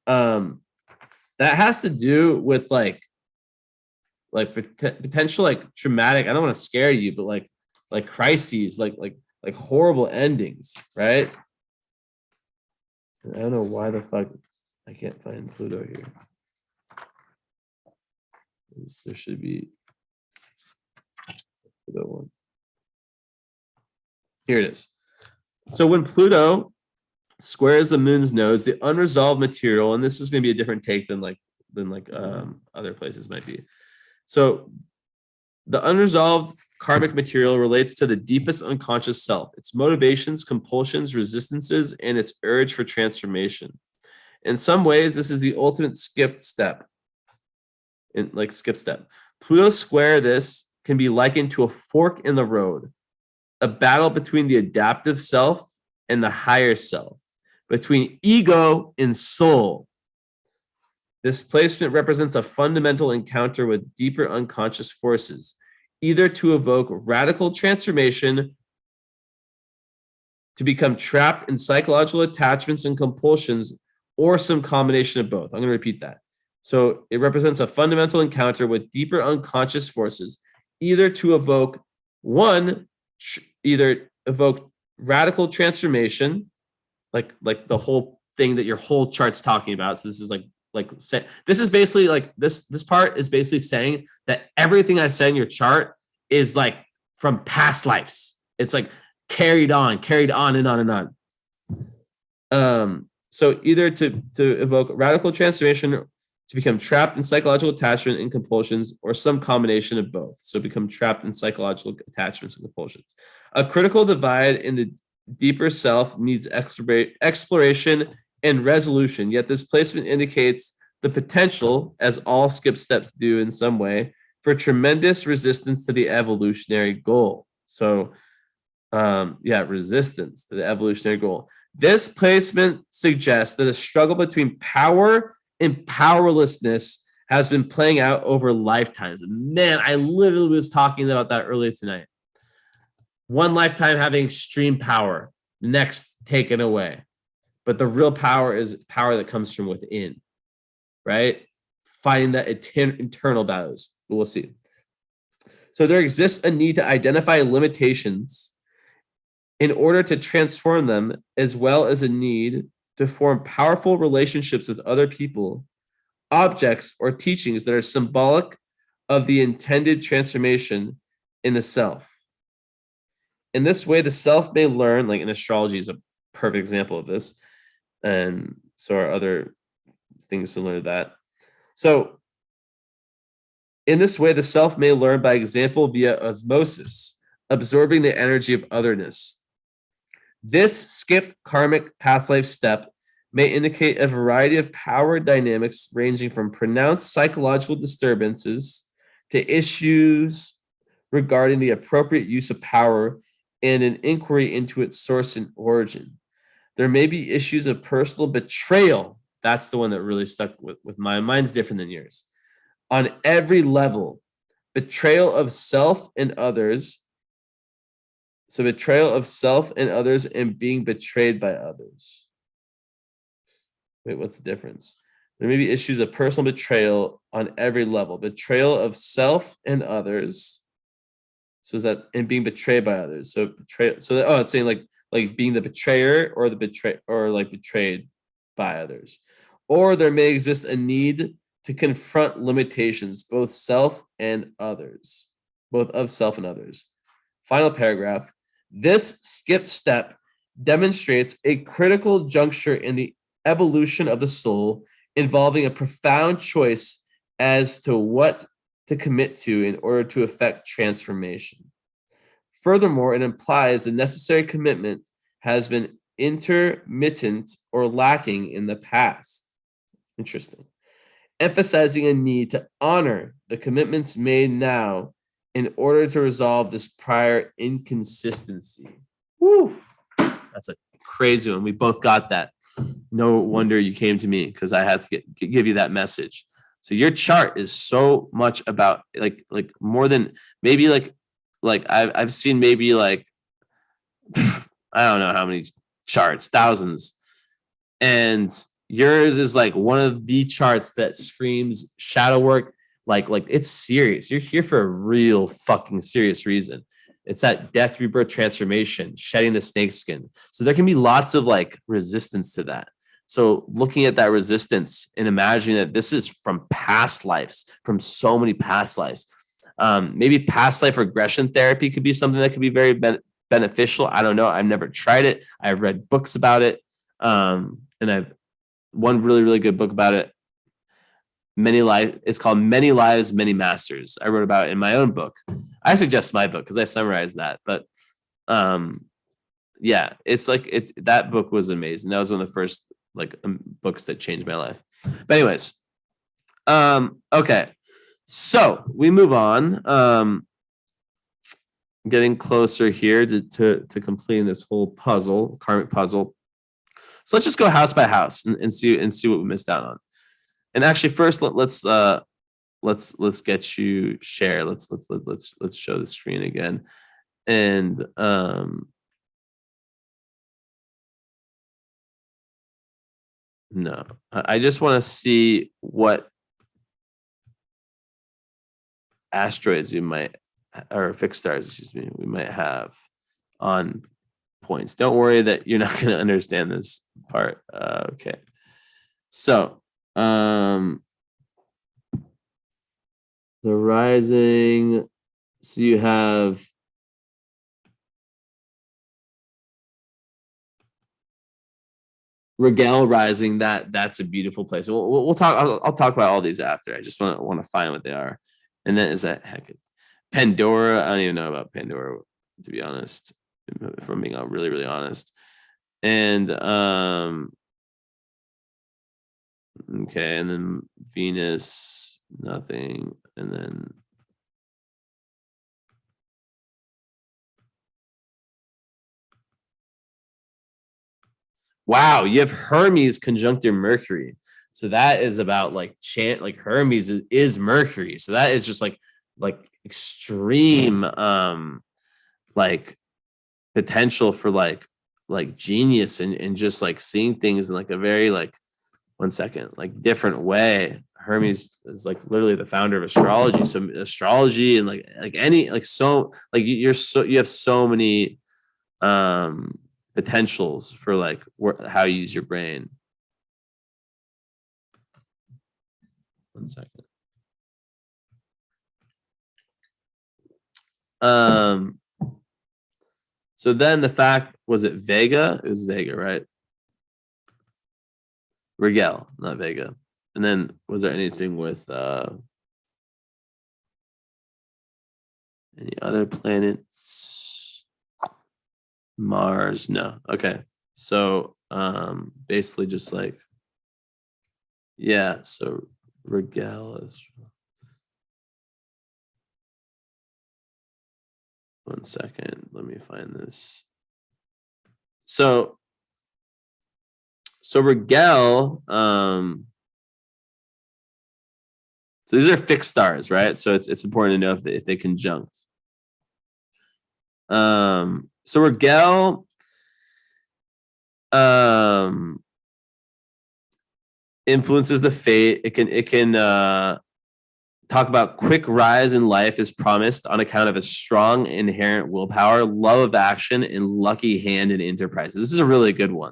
That has to do with like potential like traumatic. I don't want to scare you, but like crises, like horrible endings, right? I don't know why the fuck I can't find Pluto here. There should be Pluto one. Here it is. So when Pluto squares the moon's nodes, the unresolved material, and this is going to be a different take than other places might be. So the unresolved karmic material relates to the deepest unconscious self, its motivations, compulsions, resistances, and its urge for transformation. In some ways, this is the ultimate skipped step. Pluto square this can be likened to a fork in the road, a battle between the adaptive self and the higher self, between ego and soul. This placement represents a fundamental encounter with deeper unconscious forces, either to evoke radical transformation, to become trapped in psychological attachments and compulsions, or some combination of both. I'm going to repeat that. So it represents a fundamental encounter with deeper unconscious forces, either to evoke radical transformation, like the whole thing that your whole chart's talking about. So this is this is basically like this part is basically saying that everything I said in your chart is like from past lives. It's like carried on and on and on. So either to evoke radical transformation, to become trapped in psychological attachment and compulsions, or some combination of both. So become trapped in psychological attachments and compulsions. A critical divide in the deeper self needs exploration and resolution, yet this placement indicates the potential, as all skip steps do in some way, for tremendous resistance to the evolutionary goal. So, resistance to the evolutionary goal. This placement suggests that a struggle between power and powerlessness has been playing out over lifetimes. Man, I literally was talking about that earlier tonight. One lifetime having extreme power, next taken away. But the real power is power that comes from within, right? Fighting that internal battles. We'll see. So there exists a need to identify limitations in order to transform them, as well as a need to form powerful relationships with other people, objects, or teachings that are symbolic of the intended transformation in the self. In this way, the self may learn, like in astrology is a perfect example of this, and so are other things similar to that. So in this way, the self may learn by example via osmosis, absorbing the energy of otherness. This skipped karmic past life step may indicate a variety of power dynamics ranging from pronounced psychological disturbances to issues regarding the appropriate use of power and an inquiry into its source and origin. There may be issues of personal betrayal. That's the one that really stuck with mine. Mine's different than yours. On every level, betrayal of self and others. So betrayal of self and others and being betrayed by others. Wait, what's the difference? There may be issues of personal betrayal on every level. Betrayal of self and others. So is that and being betrayed by others? So betrayal. So it's saying like being the betrayer or betrayed by others. Or there may exist a need to confront limitations, both of self and others. Final paragraph. This skip step demonstrates a critical juncture in the evolution of the soul, involving a profound choice as to what to commit to in order to effect transformation. Furthermore, it implies the necessary commitment has been intermittent or lacking in the past. Interesting. Emphasizing a need to honor the commitments made now in order to resolve this prior inconsistency. Woo! That's a crazy one. We both got that. No wonder you came to me, because I had to give you that message. So your chart is so much about like more than maybe like I've seen maybe like I don't know how many charts, thousands. And yours is like one of the charts that screams shadow work. Like it's serious. You're here for a real fucking serious reason. It's that death, rebirth, transformation, shedding the snake skin. So there can be lots of like resistance to that. So looking at that resistance and imagining that this is from past lives, from so many past lives. Maybe past life regression therapy could be something that could be very beneficial. I don't know. I've never tried it. I've read books about it. And I've one really, really good book about it. It's called Many Lives, Many Masters. I wrote about it in my own book. I suggest my book because I summarized that. But yeah, it's that book was amazing. That was one of the first books that changed my life. But anyways, okay. So we move on. Getting closer here to completing this whole puzzle, karmic puzzle. So let's just go house by house and see what we missed out on. And actually, first let's get you share. Let's show the screen again. And no, I just want to see what asteroids you might, or fixed stars, excuse me, we might have on points. Don't worry that you're not going to understand this part. Okay. So, the rising, so you have Rigel rising. That's a beautiful place. We'll talk. I'll talk about all these after. I just want to find what they are. And then is that Pandora? I don't even know about Pandora, to be honest. If I'm being really, really honest. And okay, and then Venus, nothing, and then wow, you have Hermes conjunct your Mercury. So that is about like Hermes is Mercury. So that is just like extreme like potential for like genius and just like seeing things in like a very like different way. Hermes is like literally the founder of astrology. So astrology and you have so many potentials for like how you use your brain. 1 second. So then the fact, was it Vega? It was Vega, right? Rigel, not Vega. And then was there anything with any other planets? Mars, no. Okay. So basically just like, yeah, so Rigel is 1 second. Let me find this. So Rigel, so these are fixed stars, right? So it's important to know if they conjunct. So Rigel influences the fate. It can talk about quick rise in life is promised on account of a strong inherent willpower, love of action, and lucky hand in enterprise. This is a really good one.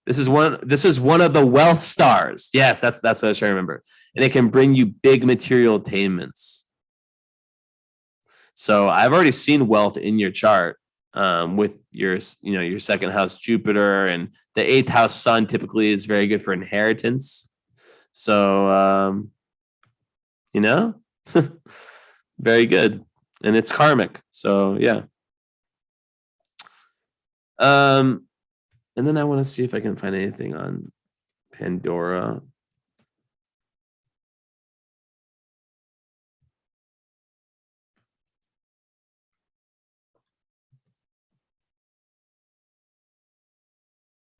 This is one of the wealth stars. Yes, that's what I was trying to remember. And it can bring you big material attainments. So I've already seen wealth in your chart with your second house Jupiter, and the 8th house Sun typically is very good for inheritance. So very good, and it's karmic. So yeah. And then I want to see if I can find anything on Pandora.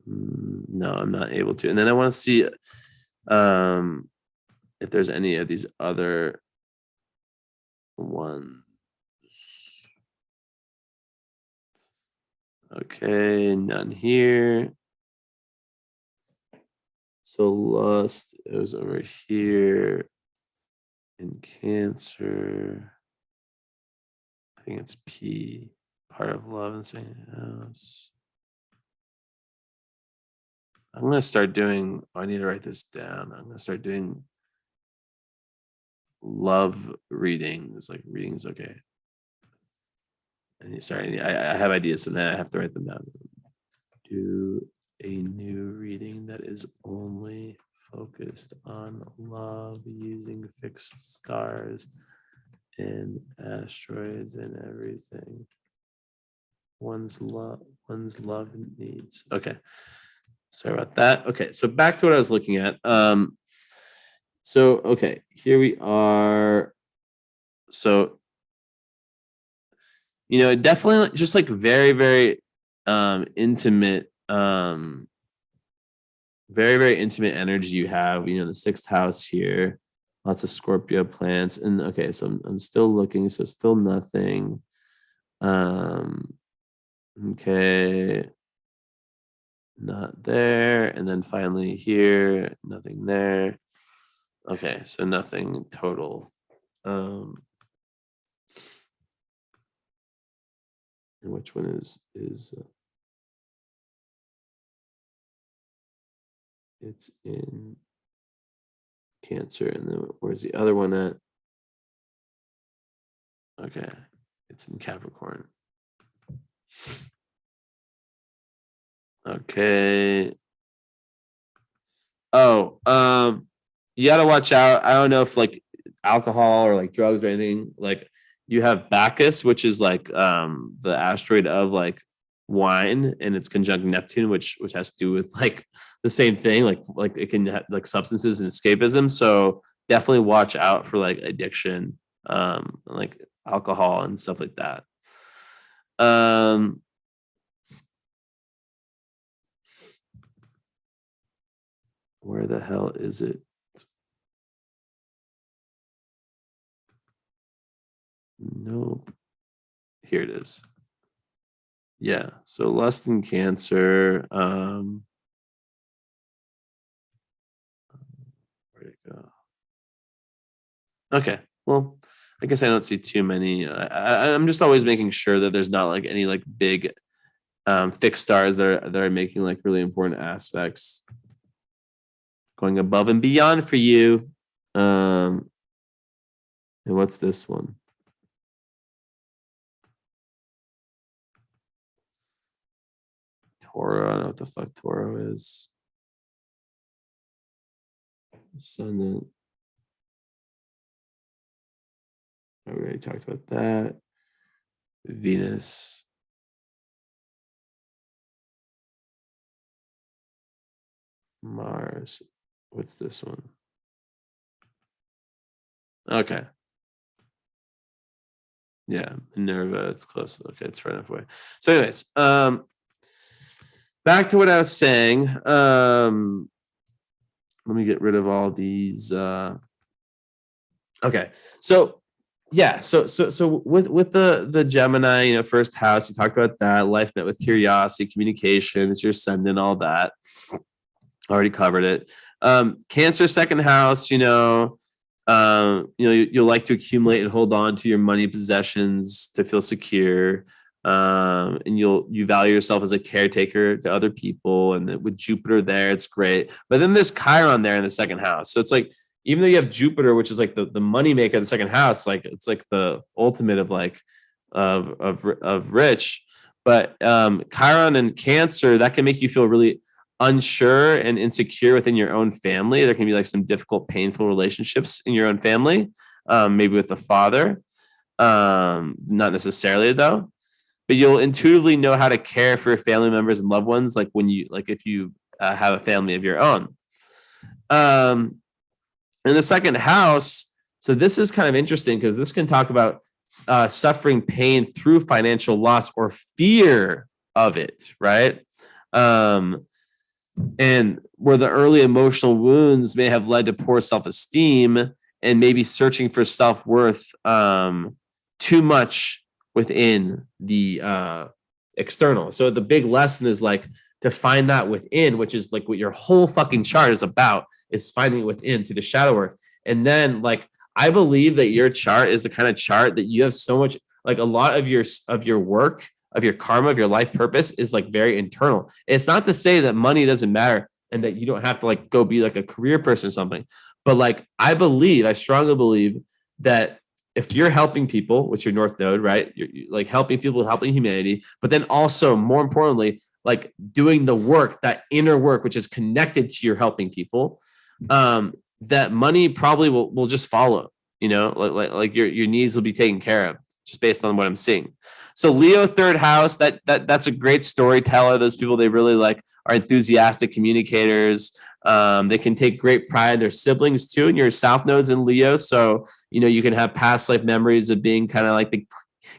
No, I'm not able to. And then I want to see if there's any of these other ones. Okay, none here. So lust is over here in Cancer. I think it's P, part of love and second house. I'm going to start doing, I need to write this down. I'm going to start doing love readings, like readings, okay. And sorry, I have ideas, so now I have to write them down. Do a new reading that is only focused on love using fixed stars and asteroids and everything. One's love needs. Okay. Sorry about that. Okay, so back to what I was looking at. So okay, here we are. So definitely just like very, very intimate, very, very intimate energy you have. The sixth house here, lots of Scorpio plants. And okay, so I'm still looking, so still nothing. Okay, not there. And then finally here, nothing there. Okay, so nothing total. And which one is it's in Cancer, and then where's the other one at? Okay, it's in Capricorn. Okay. Oh, you got to watch out. I don't know if like alcohol or like drugs or anything. Like you have Bacchus, which is like the asteroid of like wine, and it's conjunct Neptune, which has to do with like the same thing. Like it can have like substances and escapism. So definitely watch out for like addiction, like alcohol and stuff like that. Where the hell is it? Nope. Here it is. Yeah. So lust and Cancer. Where'd it go? Okay. Well, I guess I don't see too many. I'm just always making sure that there's not like any like big fixed stars that are making like really important aspects, going above and beyond for you. And what's this one? Toro. I don't know what the fuck Toro is. Ascendant. I already talked about that. Venus. Mars. What's this one? Okay. Yeah, Minerva. It's close. Okay, it's far enough away. So, anyways, back to what I was saying. Let me get rid of all these. Okay, so yeah, so with the Gemini, first house, you talked about that. Life met with curiosity, communication. It's your ascendant, all that. Already covered it. Cancer, second house. You'll like to accumulate and hold on to your money, possessions to feel secure. And you value yourself as a caretaker to other people. And with Jupiter there, it's great. But then there's Chiron there in the second house. So it's like, even though you have Jupiter, which is like the money maker in the second house, like it's like the ultimate of like of rich. But Chiron and Cancer, that can make you feel really unsure and insecure within your own family. There can be like some difficult, painful relationships in your own family, maybe with the father, not necessarily though, but you'll intuitively know how to care for your family members and loved ones. Like if you have a family of your own. In the second house, so this is kind of interesting because this can talk about suffering pain through financial loss or fear of it, right? And where the early emotional wounds may have led to poor self-esteem and maybe searching for self-worth too much within the external. So the big lesson is like to find that within, which is like what your whole fucking chart is about, is finding it within through the shadow work. And then like I believe that your chart is the kind of chart that you have so much, like a lot of your work, of your karma, of your life purpose is like very internal. It's not to say that money doesn't matter and that you don't have to like go be like a career person or something. But like I strongly believe that if you're helping people, which your North Node, right? You're like helping people, helping humanity, but then also more importantly, like doing the work, that inner work, which is connected to your helping people, that money probably will just follow, you know, like your needs will be taken care of just based on what I'm seeing. So Leo third house, that's a great storyteller. Those people, they really like are enthusiastic communicators. They can take great pride in their siblings too. And your South Node's in Leo. So, you know, you can have past life memories of being kind of like the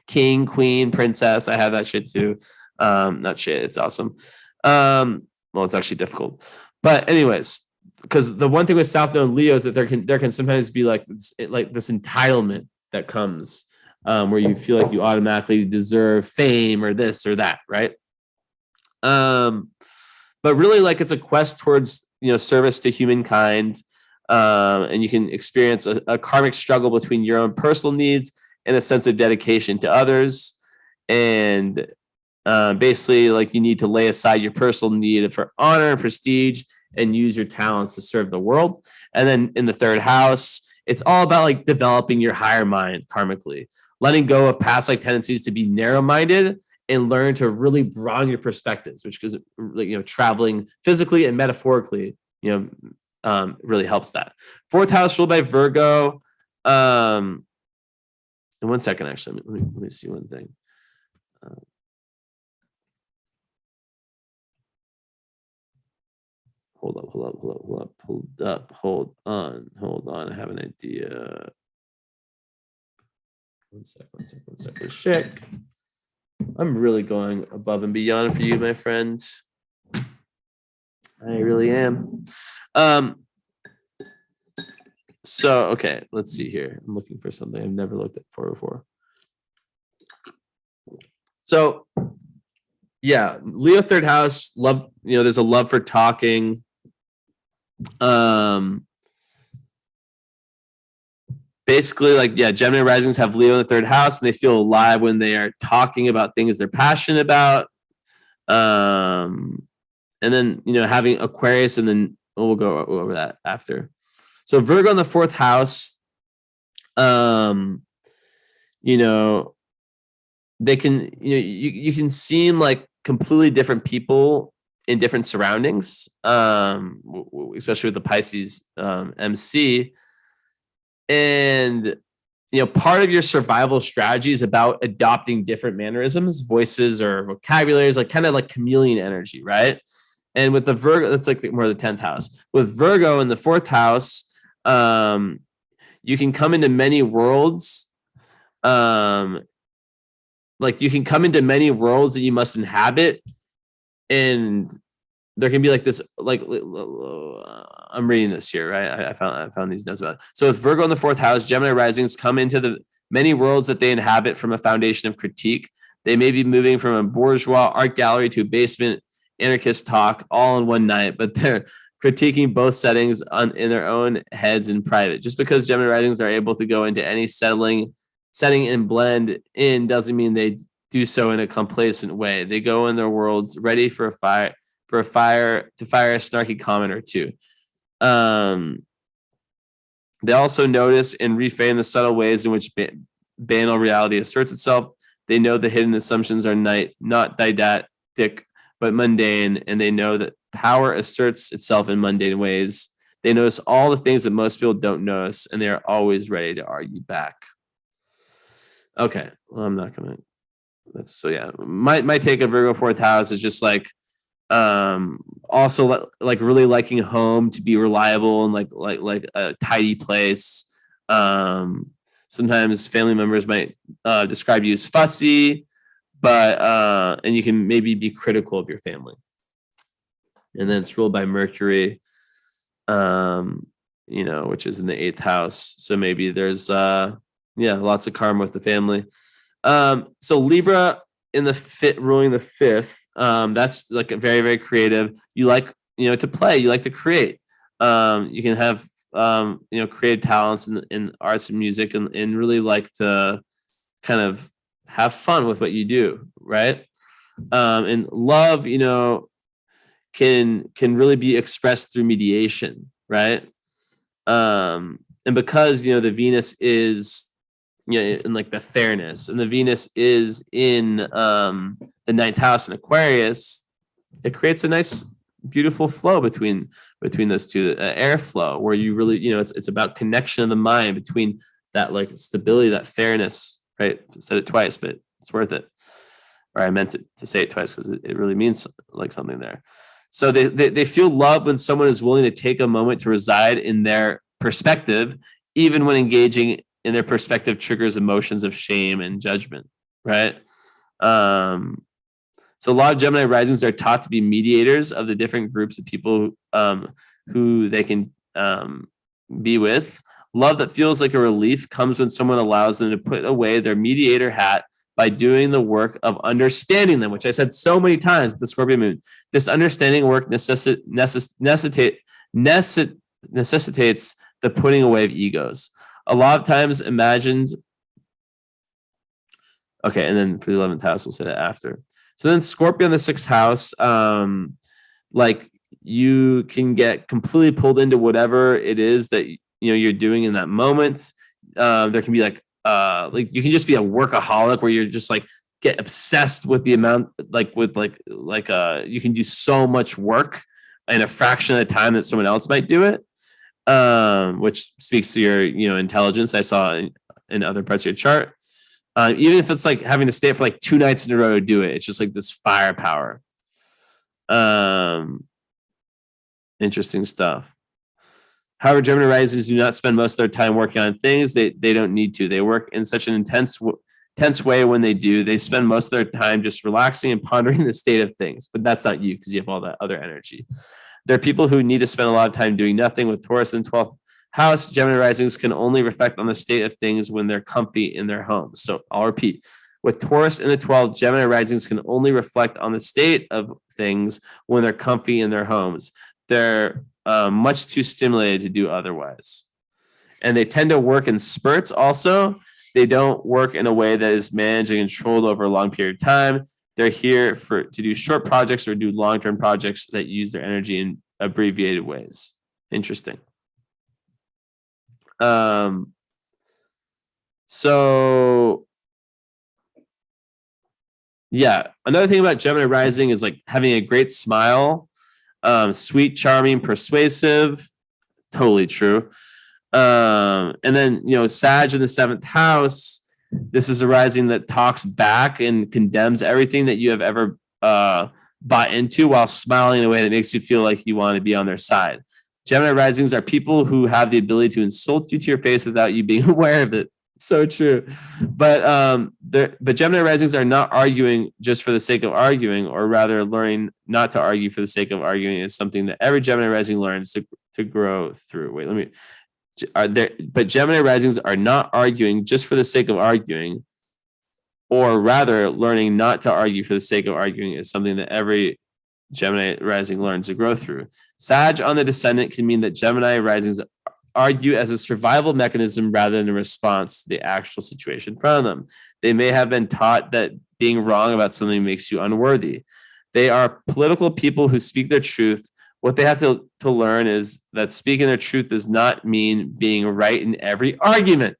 king, queen, princess. I have that shit too. Not shit. It's awesome. Well, it's actually difficult. But anyways, because the one thing with South Node and Leo is that there can sometimes be like this entitlement that comes where you feel like you automatically deserve fame or this or that, right? But really, like it's a quest towards, you know, service to humankind, and you can experience a karmic struggle between your own personal needs and a sense of dedication to others, and basically, like you need to lay aside your personal need for honor and prestige and use your talents to serve the world. And then in the third house, it's all about like developing your higher mind karmically, letting go of past life tendencies to be narrow-minded and learn to really broaden your perspectives, which is, you know, traveling physically and metaphorically, you know, really helps that. Fourth house ruled by Virgo. And 1 second, actually, let me see one thing. Hold on. I have an idea. One sec. Check. I'm really going above and beyond for you, my friend. I really am. So, okay, let's see here. I'm looking for something I've never looked at for before. So, yeah, Leo third house, love, you know, there's a love for talking. Basically, like, yeah, Gemini risings have Leo in the third house, and they feel alive when they are talking about things they're passionate about. And then, you know, having Aquarius, and then we'll go over that after. So Virgo in the fourth house, you know, they can, you know, you can seem like completely different people in different surroundings, especially with the Pisces MC. And, you know, part of your survival strategy is about adopting different mannerisms, voices, or vocabularies, like kind of like chameleon energy, right? And with the Virgo, that's like more the 10th house. With Virgo in the fourth house, you can come into many worlds. Like you can come into many worlds that you must inhabit, and there can be like this, like I'm reading this here, right? I found these notes about it. So with Virgo in the fourth house, Gemini risings come into the many worlds that they inhabit from a foundation of critique. They may be moving from a bourgeois art gallery to a basement anarchist talk all in one night, but they're critiquing both settings in their own heads in private. Just because Gemini risings are able to go into any setting and blend in doesn't mean they do so in a complacent way. They go in their worlds ready for a fire to fire a snarky comment or two. They also notice and reframe the subtle ways in which banal reality asserts itself. They know the hidden assumptions are not didactic, but mundane, and they know that power asserts itself in mundane ways. They notice all the things that most people don't notice, and they are always ready to argue back. Okay, well, I'm not gonna. That's so yeah. My take of Virgo fourth house is just like, also like really liking home to be reliable and like a tidy place. Sometimes family members might describe you as fussy, but and you can maybe be critical of your family. And then it's ruled by Mercury, which is in the 8th house. So maybe there's lots of karma with the family. So Libra in the ruling the 5th. That's like a very, very creative. You like, to play, you like to create. You can have creative talents in arts and music and really like to kind of have fun with what you do, right? And love, can really be expressed through mediation, right? And because the Venus is in like the fairness, and the Venus is in the 9th house in Aquarius, it creates a nice, beautiful flow between those two, airflow, where you really, it's about connection of the mind between that like stability, that fairness, right? I said it twice, but it's worth it. Or I meant to say it twice because it really means like something there. So they feel love when someone is willing to take a moment to reside in their perspective, even when engaging in their perspective triggers emotions of shame and judgment, right? So a lot of Gemini risings are taught to be mediators of the different groups of people who they can be with. Love that feels like a relief comes when someone allows them to put away their mediator hat by doing the work of understanding them, which I said so many times with the Scorpio Moon. This understanding work necessitates the putting away of egos. A lot of times imagined. Okay, and then for the 11th house, we'll say that after. So then Scorpio in the 6th house, like you can get completely pulled into whatever it is that you're doing in that moment. There can be like you can just be a workaholic where you're just like get obsessed with the amount, you can do so much work in a fraction of the time that someone else might do it, which speaks to your intelligence. I saw in other parts of your chart. Even if it's like having to stay up for like 2 nights in a row to do it, it's just like this firepower. Interesting stuff. However, Gemini risings do not spend most of their time working on things they don't need to. They work in such an intense way when they do. They spend most of their time just relaxing and pondering the state of things. But that's not you because you have all that other energy. There are people who need to spend a lot of time doing nothing. With Taurus in 12th house, Gemini risings can only reflect on the state of things when they're comfy in their homes. So I'll repeat. With Taurus in the 12th, Gemini risings can only reflect on the state of things when they're comfy in their homes. They're much too stimulated to do otherwise. And they tend to work in spurts also. They don't work in a way that is managed and controlled over a long period of time. They're here to do short projects or do long-term projects that use their energy in abbreviated ways. Interesting. So yeah, another thing about Gemini rising is like having a great smile, sweet, charming, persuasive. Totally true. And then, Sag in the 7th house, this is a rising that talks back and condemns everything that you have ever bought into while smiling in a way that makes you feel like you want to be on their side. Gemini risings are people who have the ability to insult you to your face without you being aware of it. So true. But Gemini risings are not arguing just for the sake of arguing, or rather learning not to argue for the sake of arguing is something that every Gemini rising learns to grow through. But Gemini risings are not arguing just for the sake of arguing, or rather learning not to argue for the sake of arguing is something that every Gemini rising learns to grow through. Sag on the descendant can mean that Gemini risings argue as a survival mechanism rather than a response to the actual situation in front of them. They may have been taught that being wrong about something makes you unworthy. They are political people who speak their truth. What they have to learn is that speaking their truth does not mean being right in every argument.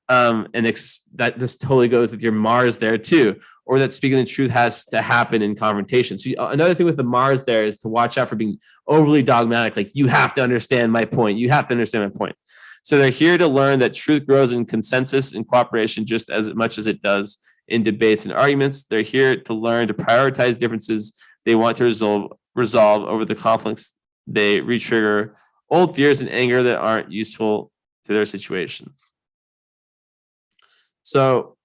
That this totally goes with your Mars there too, or that speaking the truth has to happen in confrontation. So another thing with the Mars there is to watch out for being overly dogmatic. Like, you have to understand my point. You have to understand my point. So they're here to learn that truth grows in consensus and cooperation just as much as it does in debates and arguments. They're here to learn to prioritize differences they want to resolve over the conflicts. They retrigger old fears and anger that aren't useful to their situation. So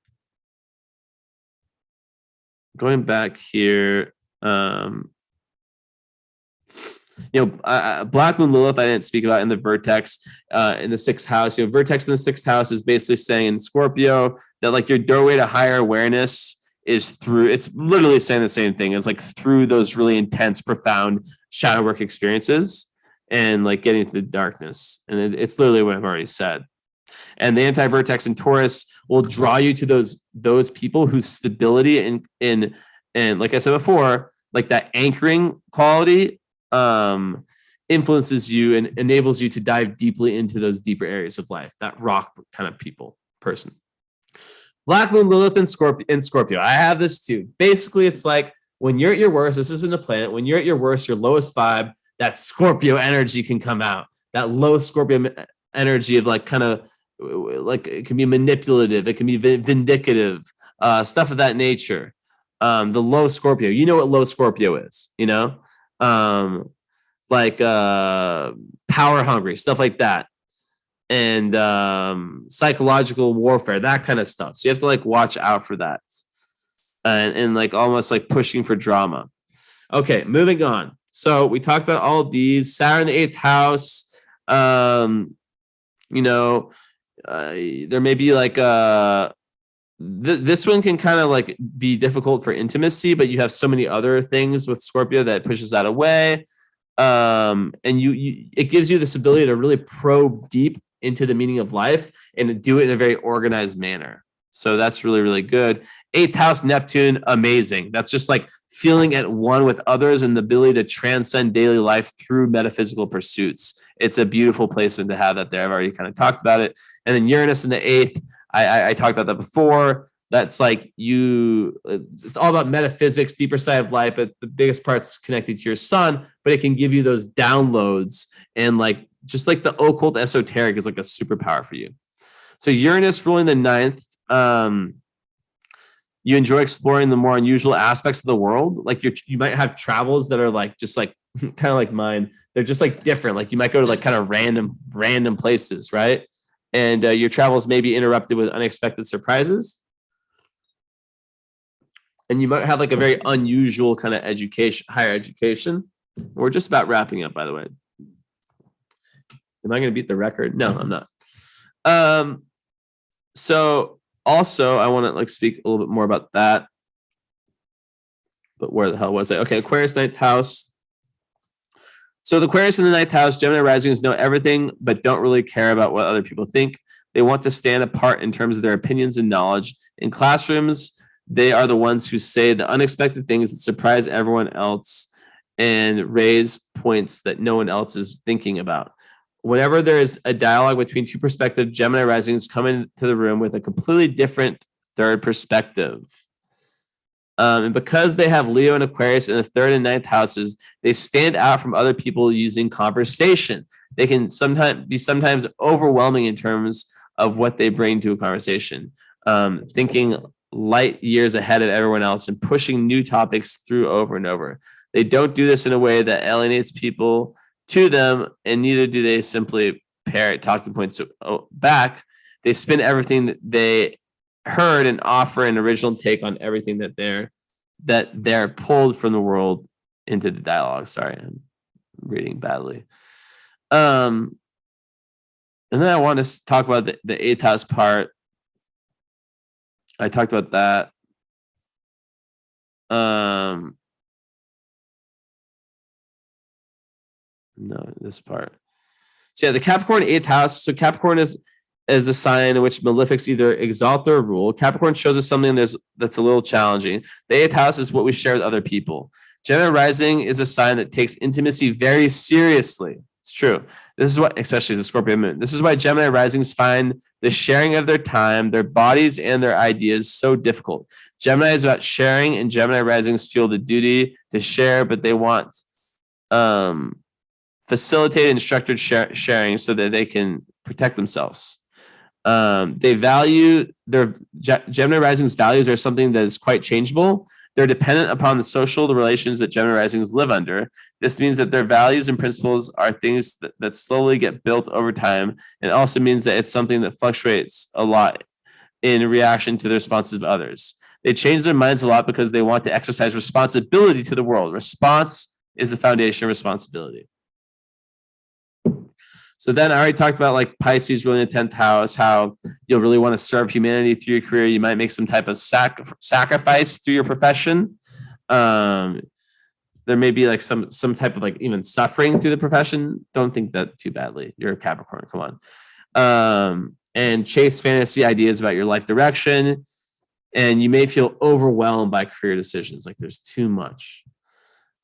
going back here, Black Moon Lilith, I didn't speak about in the vertex in the sixth house. Vertex in the sixth house is basically saying in Scorpio that like your doorway to higher awareness is through, it's literally saying the same thing. It's like through those really intense, profound shadow work experiences and like getting to the darkness. And it's literally what I've already said. And the anti-vertex in Taurus will draw you to those people whose stability and like I said before, like that anchoring quality influences you and enables you to dive deeply into those deeper areas of life, that rock kind of person. Black Moon Lilith in Scorpio. I have this too. Basically, it's like when you're at your worst, this isn't a planet. When you're at your worst, your lowest vibe, that Scorpio energy can come out. That low Scorpio energy of like kind of like it can be manipulative, it can be vindictive, stuff of that nature. The low Scorpio, you know what low Scorpio is, like power hungry, stuff like that. And psychological warfare, that kind of stuff. So you have to like watch out for that. And like almost like pushing for drama. Okay, moving on. So we talked about all of these. Saturn in the 8th house. There may be like this one can kind of like be difficult for intimacy, but you have so many other things with Scorpio that pushes that away. And it gives you this ability to really probe deep into the meaning of life and do it in a very organized manner. So that's really, really good. 8th house Neptune, amazing. That's just like feeling at one with others and the ability to transcend daily life through metaphysical pursuits. It's a beautiful placement to have that there. I've already kind of talked about it. And then Uranus in the 8th, I talked about that before. That's like it's all about metaphysics, deeper side of life, but the biggest part's connected to your sun, but it can give you those downloads and like, just like the occult esoteric is like a superpower for you. So Uranus ruling the 9th, you enjoy exploring the more unusual aspects of the world. Like you might have travels that are like, just like kind of like mine. They're just like different. Like you might go to like kind of random places, right? And your travels may be interrupted with unexpected surprises. And you might have like a very unusual kind of higher education. We're just about wrapping up, by the way. Am I going to beat the record? No, I'm not. So also I want to like speak a little bit more about that. But where the hell was I? Okay, Aquarius 9th house. So the Aquarius in the 9th house, Gemini risings know everything, but don't really care about what other people think. They want to stand apart in terms of their opinions and knowledge. In classrooms, they are the ones who say the unexpected things that surprise everyone else and raise points that no one else is thinking about. Whenever there is a dialogue between two perspectives, Gemini risings come into the room with a completely different third perspective. And because they have Leo and Aquarius in the 3rd and 9th houses, they stand out from other people using conversation. They can sometimes overwhelming in terms of what they bring to a conversation, thinking light years ahead of everyone else and pushing new topics through over and over. They don't do this in a way that alienates people to them, and neither do they simply parrot talking points back. They spin everything that they heard and offer an original take on everything that they're pulled from the world into the dialogue. Sorry, I'm reading badly. And then I want to talk about the 8th house part. I talked about that. No, this part. So yeah, the Capricorn 8th house. So Capricorn is a sign in which malefics either exalt or rule. Capricorn shows us something that's a little challenging. The 8th house is what we share with other people. Gemini rising is a sign that takes intimacy very seriously. It's true. This is what, especially as a Scorpio moon, this is why Gemini risings find the sharing of their time, their bodies, and their ideas so difficult. Gemini is about sharing, and Gemini risings feel the duty to share, but they want facilitated and structured sharing so that they can protect themselves. They value their Gemini rising's values are something that is quite changeable. They're dependent upon the relations that Gemini risings live under. This means that their values and principles are things that slowly get built over time. It also means that it's something that fluctuates a lot in reaction to the responses of others. They change their minds a lot because they want to exercise responsibility to the world. is the foundation of responsibility. So then I already talked about like Pisces ruling the 10th house, how you'll really want to serve humanity through your career. You might make some type of sacrifice through your profession. There may be like some type of like even suffering through the profession. Don't think that too badly. You're a Capricorn, come on. And chase fantasy ideas about your life direction. And you may feel overwhelmed by career decisions, like there's too much.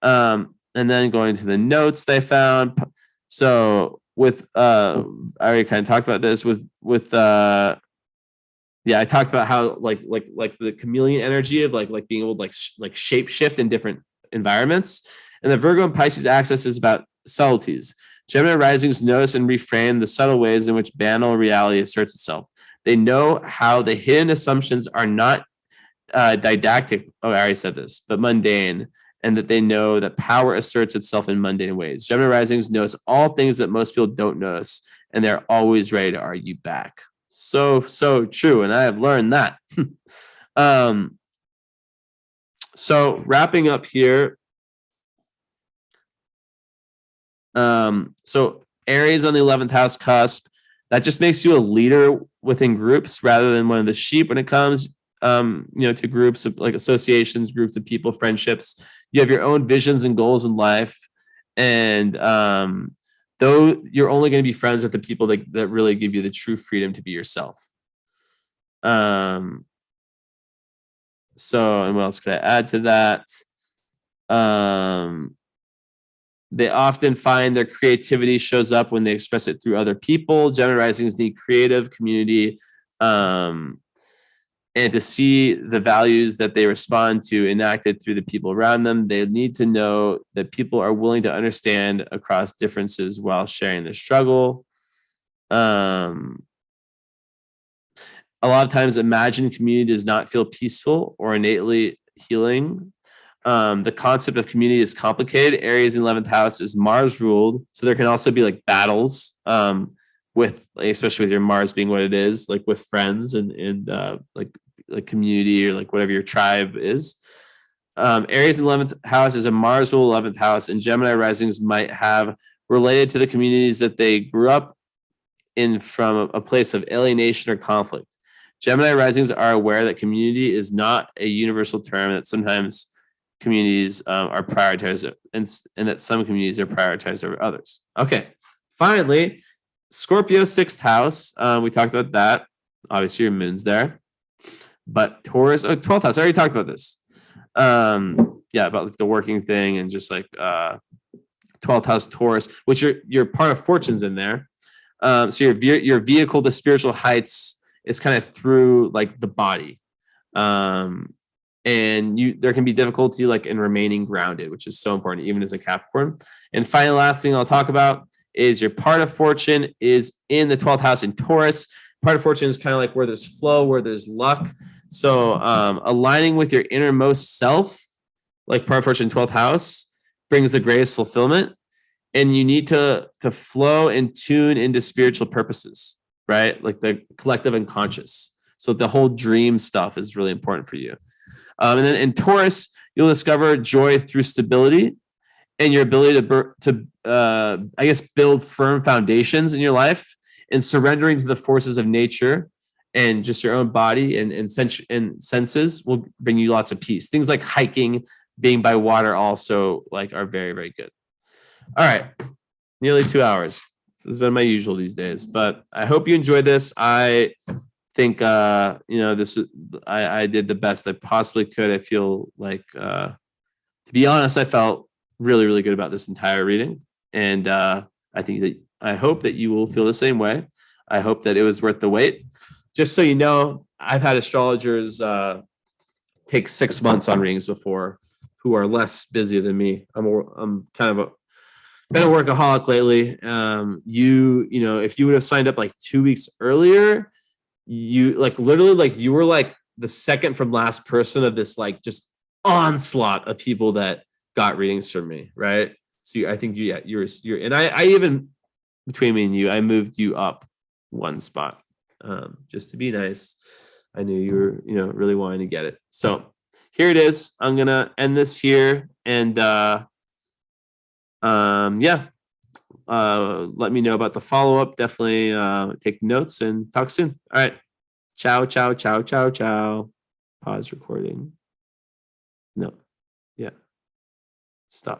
And then going to the notes they found. So with I already kind of talked about this with I talked about how like the chameleon energy of like being able to like shape shift in different environments. And the Virgo and Pisces axis is about subtleties. Gemini risings notice and reframe the subtle ways in which banal reality asserts itself. They know how the hidden assumptions are not didactic. Oh, I already said this, but mundane. And that they know that power asserts itself in mundane ways. Gemini risings notice all things that most people don't notice, and they're always ready to argue back. So true, and I have learned that. So wrapping up here. So Aries on the 11th house cusp, that just makes you a leader within groups rather than one of the sheep when it comes to groups of like associations, groups of people, friendships. You have your own visions and goals in life. And though you're only going to be friends with the people that really give you the true freedom to be yourself. So, and what else could I add to that? They often find their creativity shows up when they express it through other people. Gemini risings need creative community, and to see the values that they respond to enacted through the people around them. They need to know that people are willing to understand across differences while sharing their struggle. A lot of times, imagined community does not feel peaceful or innately healing. The concept of community is complicated. Aries in 11th house is Mars ruled. So there can also be like battles especially with your Mars being what it is, like with friends and like community or like whatever your tribe is. Aries in 11th house is a Mars ruled 11th house, and Gemini risings might have related to the communities that they grew up in from a place of alienation or conflict. Gemini risings are aware that community is not a universal term, that sometimes communities are prioritized and that some communities are prioritized over others. Okay, finally, Scorpio 6th house. We talked about that. Obviously, your moon's there. But Taurus, 12th house. I already talked about this. About like the working thing and just like 12th house Taurus, which your part of fortune's in there. So your vehicle to spiritual heights is kind of through like the body. And there can be difficulty like in remaining grounded, which is so important, even as a Capricorn. And finally, last thing I'll talk about is your part of fortune is in the 12th house in Taurus. Part of fortune is kind of like where there's flow, where there's luck. So aligning with your innermost self, like part of fortune 12th house, brings the greatest fulfillment. And you need to flow and tune into spiritual purposes, right? Like the collective unconscious. So the whole dream stuff is really important for you. And then in Taurus, you'll discover joy through stability and your ability to build firm foundations in your life, and surrendering to the forces of nature and just your own body and senses will bring you lots of peace. Things like hiking, being by water also like are very, very good. All right. Nearly 2 hours. This has been my usual these days, but I hope you enjoyed this. I think, I did the best I possibly could. I feel like, to be honest, I felt really, really good about this entire reading. And I hope that you will feel the same way. I hope that it was worth the wait. Just so you know, I've had astrologers take 6 months on readings before who are less busy than me. I'm kind of been a workaholic lately. If you would have signed up like 2 weeks earlier, you were like the second from last person of this like just onslaught of people that got readings from me, right? So I think you're and I even, between me and you, I moved you up one spot just to be nice. I knew you were really wanting to get it. So here it is. I'm gonna end this here, and Yeah. Let me know about the follow-up. Definitely take notes and talk soon. All right. Ciao, ciao, ciao, ciao, ciao. Pause recording. No. Yeah. Stop.